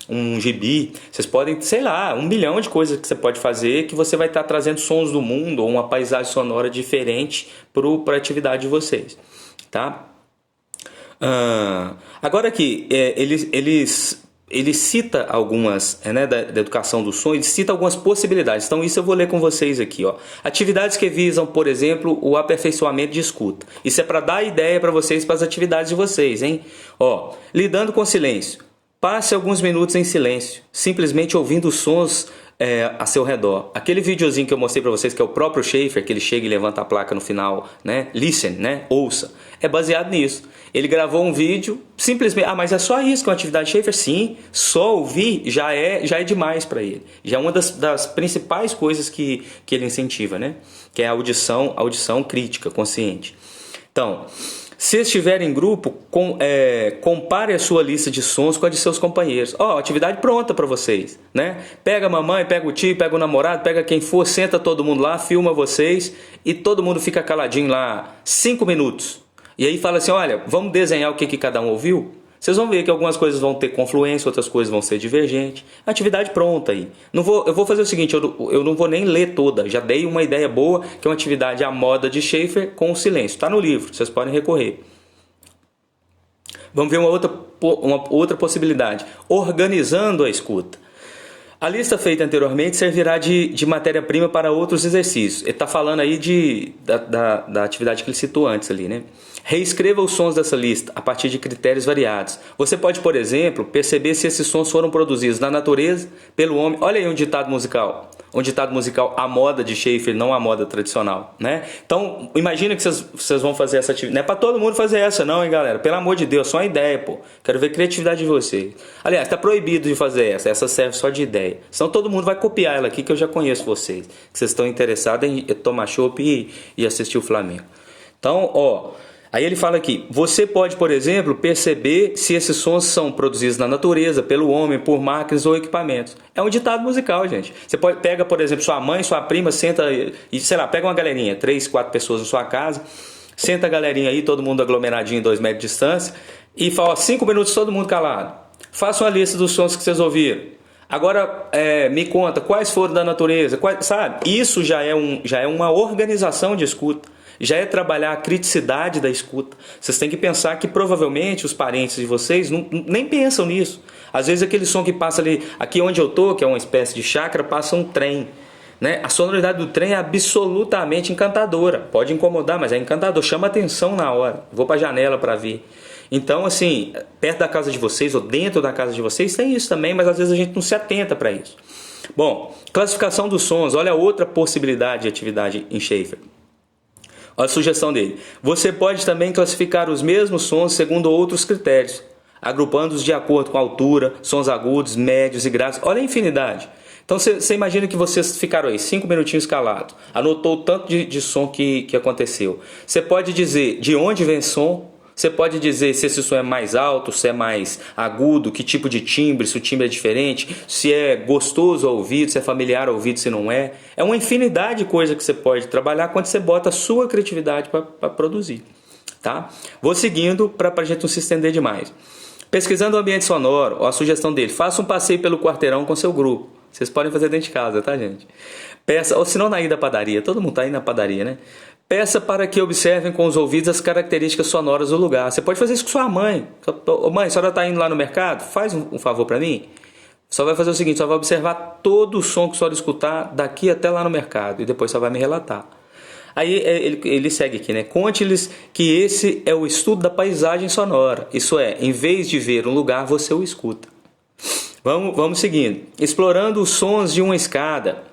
S1: um gibi, vocês podem, sei lá, 1 milhão de coisas que você pode fazer, que você vai estar trazendo sons do mundo ou uma paisagem sonora diferente para a atividade de vocês, tá? Agora aqui, ele cita algumas, né, da educação do som, ele cita algumas possibilidades. Então isso eu vou ler com vocês aqui, ó. Atividades que visam, por exemplo, o aperfeiçoamento de escuta. Isso é para dar ideia para vocês, para as atividades de vocês, hein? Ó, lidando com silêncio. Passe alguns minutos em silêncio, simplesmente ouvindo os sons a seu redor. Aquele videozinho que eu mostrei para vocês, que é o próprio Schafer, que ele chega e levanta a placa no final, né? Listen, né? Ouça. É baseado nisso. Ele gravou um vídeo, simplesmente... mas é só isso que é uma atividade Schafer? Sim, só ouvir já é demais para ele. Já é uma das principais coisas que ele incentiva, né? Que é a audição crítica, consciente. Então... Se estiver em grupo, compare a sua lista de sons com a de seus companheiros. Atividade pronta para vocês, né? Pega a mamãe, pega o tio, pega o namorado, pega quem for, senta todo mundo lá, filma vocês e todo mundo fica caladinho lá 5 minutos. E aí fala assim, olha, vamos desenhar o que cada um ouviu? Vocês vão ver que algumas coisas vão ter confluência, outras coisas vão ser divergentes. Atividade pronta aí. Eu vou fazer o seguinte, eu não vou nem ler toda. Já dei uma ideia boa, que é uma atividade à moda de Schaefer com o silêncio. Está no livro, vocês podem recorrer. Vamos ver uma outra possibilidade. Organizando a escuta. A lista feita anteriormente servirá de matéria-prima para outros exercícios. Ele está falando aí da atividade que ele citou antes ali, né? Reescreva os sons dessa lista a partir de critérios variados. Você pode, por exemplo, perceber se esses sons foram produzidos na natureza, pelo homem. Olha aí um ditado musical. Um ditado musical à moda de Schaefer, não à moda tradicional, né? Então, imagina que vocês vão fazer essa atividade. Não é para todo mundo fazer essa não, hein, galera? Pelo amor de Deus, só uma ideia, pô. Quero ver a criatividade de vocês. Aliás, está proibido de fazer essa. Essa serve só de ideia. Senão todo mundo vai copiar ela aqui, que eu já conheço vocês. Que vocês estão interessados em tomar chopp e assistir o Flamengo. Então, ó... Aí ele fala aqui, você pode, por exemplo, perceber se esses sons são produzidos na natureza, pelo homem, por máquinas ou equipamentos. É um ditado musical, gente. Você pega, por exemplo, sua mãe, sua prima, senta e, sei lá, pega uma galerinha, 3, 4 pessoas na sua casa, senta a galerinha aí, todo mundo aglomeradinho, 2 metros de distância, e fala, ó, 5 minutos todo mundo calado. Faça uma lista dos sons que vocês ouviram. Agora, me conta, quais foram da natureza, sabe? Isso já é uma organização de escuta. Já é trabalhar a criticidade da escuta. Vocês têm que pensar que provavelmente os parentes de vocês nem pensam nisso. Às vezes aquele som que passa ali, aqui onde eu tô, que é uma espécie de chácara, passa um trem, né? A sonoridade do trem é absolutamente encantadora. Pode incomodar, mas é encantador, chama atenção na hora. Vou para a janela para ver. Então, assim, perto da casa de vocês ou dentro da casa de vocês tem isso também, mas às vezes a gente não se atenta para isso. Bom, classificação dos sons. Olha outra possibilidade de atividade em Schaefer. Olha a sugestão dele. Você pode também classificar os mesmos sons segundo outros critérios, agrupando-os de acordo com a altura, sons agudos, médios e graves. Olha a infinidade. Então você imagina que vocês ficaram aí 5 minutinhos calados, anotou o tanto de som que aconteceu. Você pode dizer de onde vem som, você pode dizer se esse som é mais alto, se é mais agudo, que tipo de timbre, se o timbre é diferente, se é gostoso ao ouvido, se é familiar ao ouvido, se não é. É uma infinidade de coisas que você pode trabalhar quando você bota a sua criatividade para produzir. Tá? Vou seguindo para a gente não se estender demais. Pesquisando o ambiente sonoro, ó, a sugestão dele, faça um passeio pelo quarteirão com seu grupo. Vocês podem fazer dentro de casa, tá, gente? Peça, ou se não na ida à padaria, todo mundo está aí na padaria, né? Peça para que observem com os ouvidos as características sonoras do lugar. Você pode fazer isso com sua mãe. Mãe, a senhora está indo lá no mercado? Faz um favor para mim. Só vai fazer o seguinte, só vai observar todo o som que a senhora escutar daqui até lá no mercado. E depois só vai me relatar. Aí ele segue aqui, né? Conte-lhes que esse é o estudo da paisagem sonora. Isso é, em vez de ver um lugar, você o escuta. Vamos seguindo. Explorando os sons de uma escada.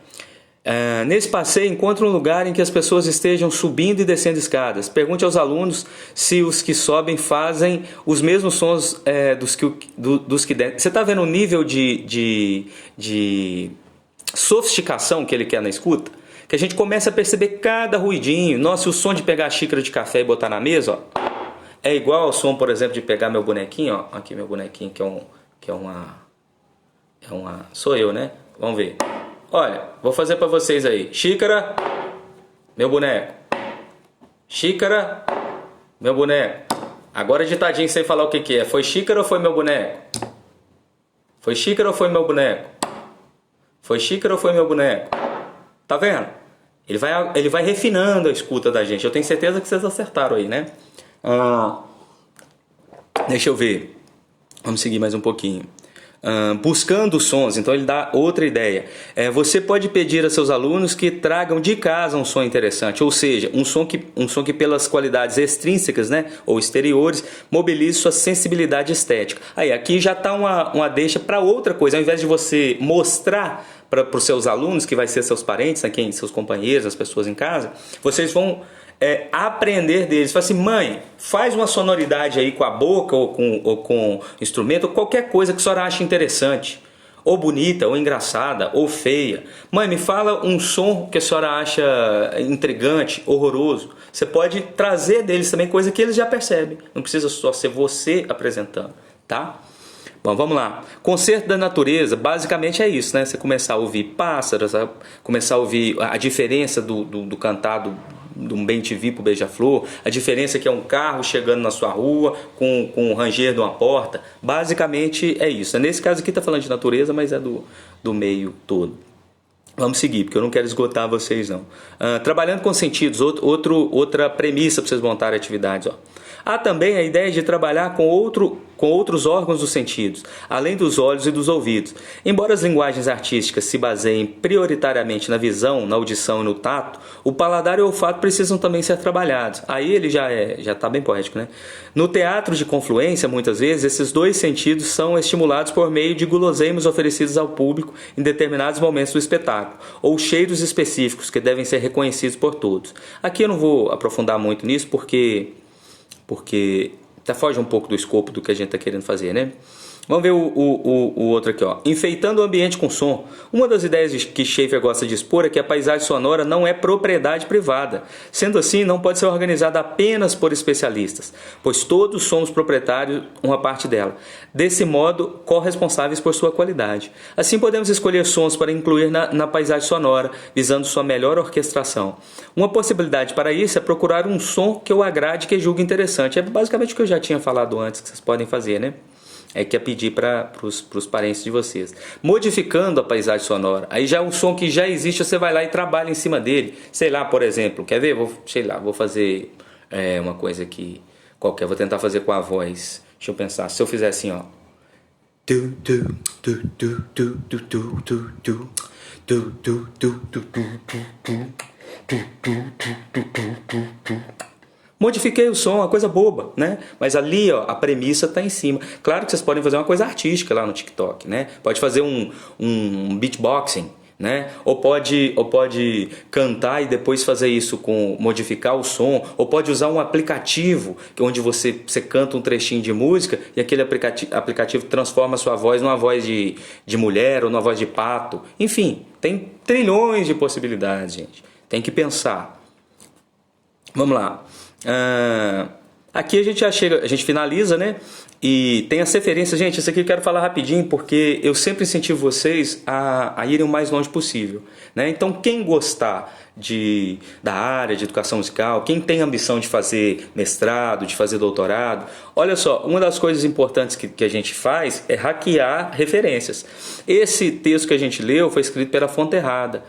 S1: Nesse passeio, encontre um lugar em que as pessoas estejam subindo e descendo escadas. Pergunte aos alunos se os que sobem fazem os mesmos sons dos que descem. Você está vendo o nível de sofisticação que ele quer na escuta? Que a gente começa a perceber cada ruidinho. Nossa, o som de pegar a xícara de café e botar na mesa, ó, é igual ao som, por exemplo, de pegar meu bonequinho. Ó, aqui meu bonequinho, sou eu, né? Vamos ver. Olha, vou fazer para vocês aí. Xícara, meu boneco. Xícara, meu boneco. Agora ditadinho sem falar o que é. Foi xícara ou foi meu boneco? Foi xícara ou foi meu boneco? Foi xícara ou foi meu boneco? Tá vendo? Ele vai refinando a escuta da gente. Eu tenho certeza que vocês acertaram aí, né? Deixa eu ver. Vamos seguir mais um pouquinho. Buscando sons, então ele dá outra ideia. Você pode pedir a seus alunos que tragam de casa um som interessante, ou seja, um som que pelas qualidades extrínsecas, né, ou exteriores, mobilize sua sensibilidade estética. Aí aqui já está uma deixa para outra coisa. Ao invés de você mostrar para os seus alunos, que vai ser seus parentes, né, seus companheiros, as pessoas em casa, vocês vão aprender deles. Fala assim, mãe, faz uma sonoridade aí com a boca ou com instrumento, ou qualquer coisa que a senhora ache interessante, ou bonita, ou engraçada, ou feia. Mãe, me fala um som que a senhora acha intrigante, horroroso. Você pode trazer deles também coisa que eles já percebem. Não precisa só ser você apresentando, tá? Bom, vamos lá. Concerto da natureza, basicamente é isso, né? Você começar a ouvir pássaros, começar a ouvir a diferença do cantado de um bem-te-vi pro beija-flor, a diferença é que é um carro chegando na sua rua com um ranger de uma porta. Basicamente é isso. Nesse caso aqui tá falando de natureza, mas é do meio todo. Vamos seguir, porque eu não quero esgotar vocês não. Trabalhando com sentidos, outra premissa para vocês montarem atividades. Ó. Há também a ideia de trabalhar com outros órgãos dos sentidos, além dos olhos e dos ouvidos. Embora as linguagens artísticas se baseiem prioritariamente na visão, na audição e no tato, o paladar e o olfato precisam também ser trabalhados. Aí ele já está bem poético, né? No teatro de confluência, muitas vezes, esses dois sentidos são estimulados por meio de guloseimas oferecidos ao público em determinados momentos do espetáculo, ou cheiros específicos que devem ser reconhecidos por todos. Aqui eu não vou aprofundar muito nisso, porque foge um pouco do escopo do que a gente está querendo fazer, né? Vamos ver o outro aqui, ó. Enfeitando o ambiente com som. Uma das ideias que Schaeffer gosta de expor é que a paisagem sonora não é propriedade privada. Sendo assim, não pode ser organizada apenas por especialistas, pois todos somos proprietários uma parte dela. Desse modo, corresponsáveis por sua qualidade. Assim, podemos escolher sons para incluir na paisagem sonora, visando sua melhor orquestração. Uma possibilidade para isso é procurar um som que eu agrade, que julgue interessante. É basicamente o que eu já tinha falado antes, que vocês podem fazer, né? É que é pedir para os parentes de vocês. Modificando a paisagem sonora. Aí já é um som que já existe, você vai lá e trabalha em cima dele. Sei lá, por exemplo, quer ver? Vou fazer uma coisa aqui qualquer. Vou tentar fazer com a voz. Deixa eu pensar. Se eu fizer assim, ó. Modifiquei o som, uma coisa boba, né? Mas ali, ó, a premissa está em cima. Claro que vocês podem fazer uma coisa artística lá no TikTok, né? Pode fazer um beatboxing, né? Ou pode cantar e depois fazer isso modificar o som. Ou pode usar um aplicativo onde você canta um trechinho de música e aquele aplicativo transforma a sua voz numa voz de mulher ou numa voz de pato. Enfim, tem trilhões de possibilidades, gente. Tem que pensar. Vamos lá. Aqui a gente já chega, a gente finaliza, né? E tem as referências, gente. Isso aqui eu quero falar rapidinho porque eu sempre incentivo vocês a irem o mais longe possível, né? Então, quem gostar da área de educação musical, quem tem ambição de fazer mestrado, de fazer doutorado, olha só, uma das coisas importantes que a gente faz é hackear referências. Esse texto que a gente leu foi escrito pela Fonte Errada,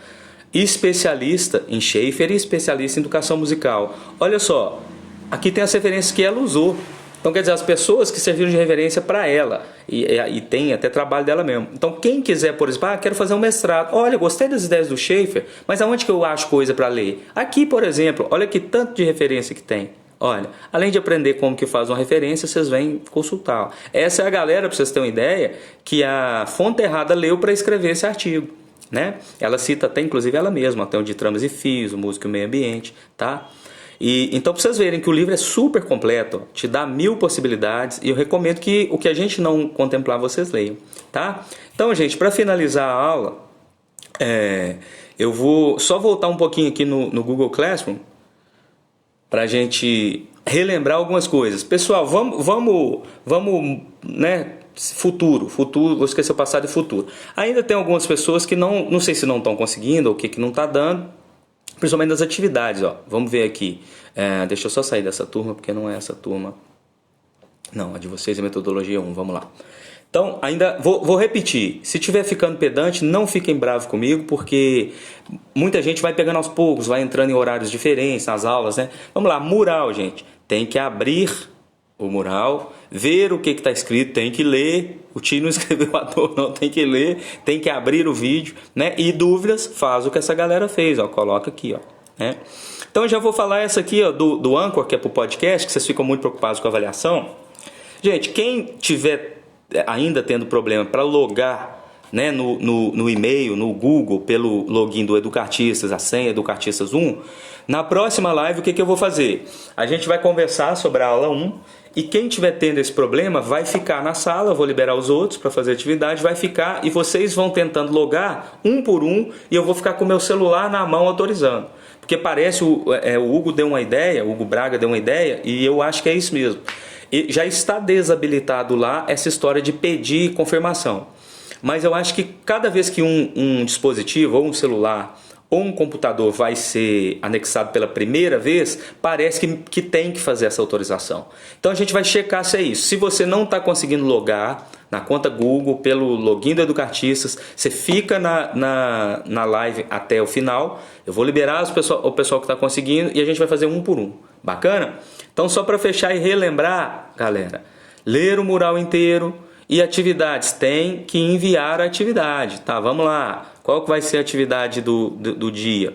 S1: especialista em Schaeffer e especialista em educação musical. Olha só, aqui tem as referências que ela usou. Então, quer dizer, as pessoas que serviram de referência para ela. E tem até trabalho dela mesmo. Então, quem quiser, por exemplo, quero fazer um mestrado. Olha, gostei das ideias do Schaeffer, mas aonde que eu acho coisa para ler? Aqui, por exemplo, olha que tanto de referência que tem. Olha, além de aprender como que faz uma referência, vocês vêm consultar. Essa é a galera, para vocês terem uma ideia, que a Fonte Errada leu para escrever esse artigo. Né? Ela cita até, inclusive, ela mesma, até o de Tramas e Fios, o Música e o Meio Ambiente, tá? Então, para vocês verem que o livro é super completo, ó, te dá 1000 possibilidades, e eu recomendo que o que a gente não contemplar, vocês leiam, tá? Então, gente, para finalizar a aula, eu vou só voltar um pouquinho aqui no Google Classroom, para a gente relembrar algumas coisas. Pessoal, vamos, né? Futuro, vou esquecer o passado e futuro. Ainda tem algumas pessoas que não sei se não estão conseguindo ou o que não está dando, principalmente nas atividades, ó. Vamos ver aqui. Deixa eu só sair dessa turma, porque não é essa turma. Não, a de vocês é metodologia 1, vamos lá. Então, ainda vou repetir. Se estiver ficando pedante, não fiquem bravos comigo, porque muita gente vai pegando aos poucos, vai entrando em horários diferentes nas aulas, né? Vamos lá, mural, gente. Tem que abrir o mural, ver o que está escrito, tem que ler. O tio não escreveu à toa, não, tem que ler, tem que abrir o vídeo, né? E dúvidas, faz o que essa galera fez, ó, coloca aqui, ó, né? Então, eu já vou falar essa aqui, ó, do Anchor, que é para o podcast, que vocês ficam muito preocupados com a avaliação. Gente, quem tiver ainda tendo problema para logar, né, no e-mail, no Google, pelo login do Educartistas, a senha Educartistas 1, na próxima live, o que eu vou fazer? A gente vai conversar sobre a aula 1, e quem estiver tendo esse problema vai ficar na sala, eu vou liberar os outros para fazer atividade, vai ficar e vocês vão tentando logar um por um e eu vou ficar com o meu celular na mão autorizando. Porque parece, o Hugo deu uma ideia, o Hugo Braga deu uma ideia e eu acho que é isso mesmo. E já está desabilitado lá essa história de pedir confirmação. Mas eu acho que cada vez que um dispositivo ou um celular ou um computador vai ser anexado pela primeira vez, parece que tem que fazer essa autorização. Então a gente vai checar se é isso. Se você não está conseguindo logar na conta Google pelo login do Educartistas, você fica na live até o final. Eu vou liberar o pessoal que está conseguindo e a gente vai fazer um por um. Bacana? Então só para fechar e relembrar, galera, ler o mural inteiro e atividades. Tem que enviar a atividade, tá? Vamos lá. Qual que vai ser a atividade do dia?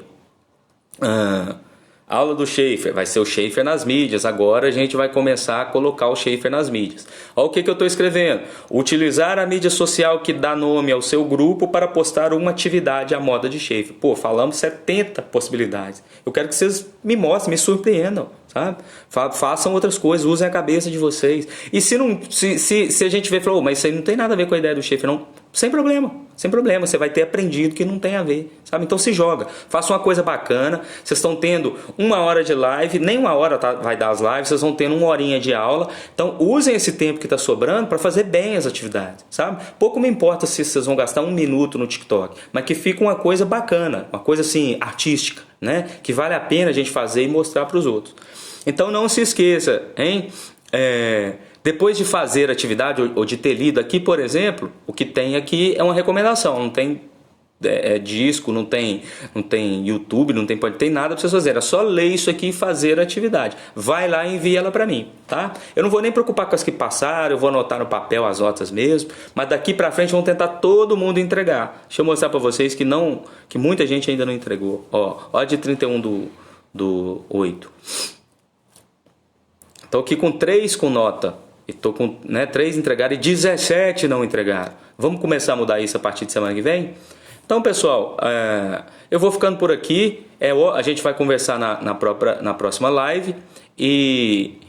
S1: Aula do Schaefer, vai ser o Schaefer nas mídias. Agora a gente vai começar a colocar o Schaefer nas mídias. Olha o que eu estou escrevendo. Utilizar a mídia social que dá nome ao seu grupo para postar uma atividade à moda de Schaefer. Pô, falamos 70 possibilidades. Eu quero que vocês me mostrem, me surpreendam, sabe? Façam outras coisas, usem a cabeça de vocês. E se a gente vê e falar, mas isso aí não tem nada a ver com a ideia do Schaefer, não. Sem problema, você vai ter aprendido que não tem a ver, sabe? Então se joga, faça uma coisa bacana. Vocês estão tendo 1 hora de live, nem 1 hora vai dar as lives, vocês vão tendo 1 horinha de aula. Então usem esse tempo que está sobrando para fazer bem as atividades, sabe? Pouco me importa se vocês vão gastar 1 minuto no TikTok, mas que fique uma coisa bacana, uma coisa assim, artística, né? Que vale a pena a gente fazer e mostrar para os outros. Então não se esqueça, hein? Depois de fazer a atividade ou de ter lido aqui, por exemplo, o que tem aqui é uma recomendação. Não tem disco, não tem YouTube, não tem nada para vocês fazerem. É só ler isso aqui e fazer a atividade. Vai lá e envia ela para mim, tá? Eu não vou nem preocupar com as que passaram, eu vou anotar no papel as notas mesmo. Mas daqui para frente vamos tentar todo mundo entregar. Deixa eu mostrar para vocês que muita gente ainda não entregou. Ó de 31 do 8. Estou aqui com 3 com nota. E estou com 3 entregaram e 17 não entregaram. Vamos começar a mudar isso a partir de semana que vem? Então, pessoal, eu vou ficando por aqui. A gente vai conversar na próxima live. E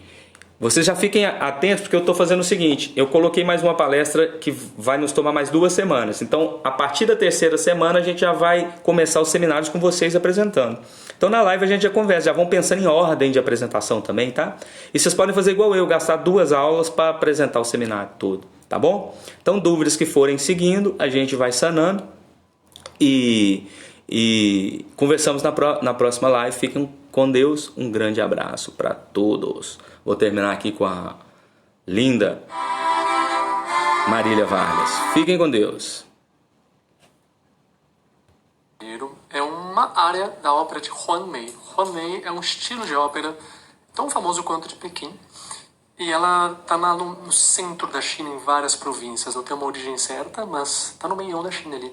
S1: vocês já fiquem atentos, porque eu estou fazendo o seguinte. Eu coloquei mais uma palestra que vai nos tomar mais 2 semanas. Então, a partir da 3ª semana, a gente já vai começar os seminários com vocês apresentando. Então na live a gente já conversa, já vão pensando em ordem de apresentação também, tá? E vocês podem fazer igual eu, gastar 2 aulas para apresentar o seminário todo, tá bom? Então dúvidas que forem seguindo, a gente vai sanando e conversamos na próxima live. Fiquem com Deus, um grande abraço para todos. Vou terminar aqui com a linda Marília Vargas. Fiquem com Deus.
S2: É uma área da ópera de Huan Mei. Huan Mei é um estilo de ópera tão famoso quanto de Pequim. E ela está no centro da China, em várias províncias. Não tem uma origem certa, mas está no meio da China ali.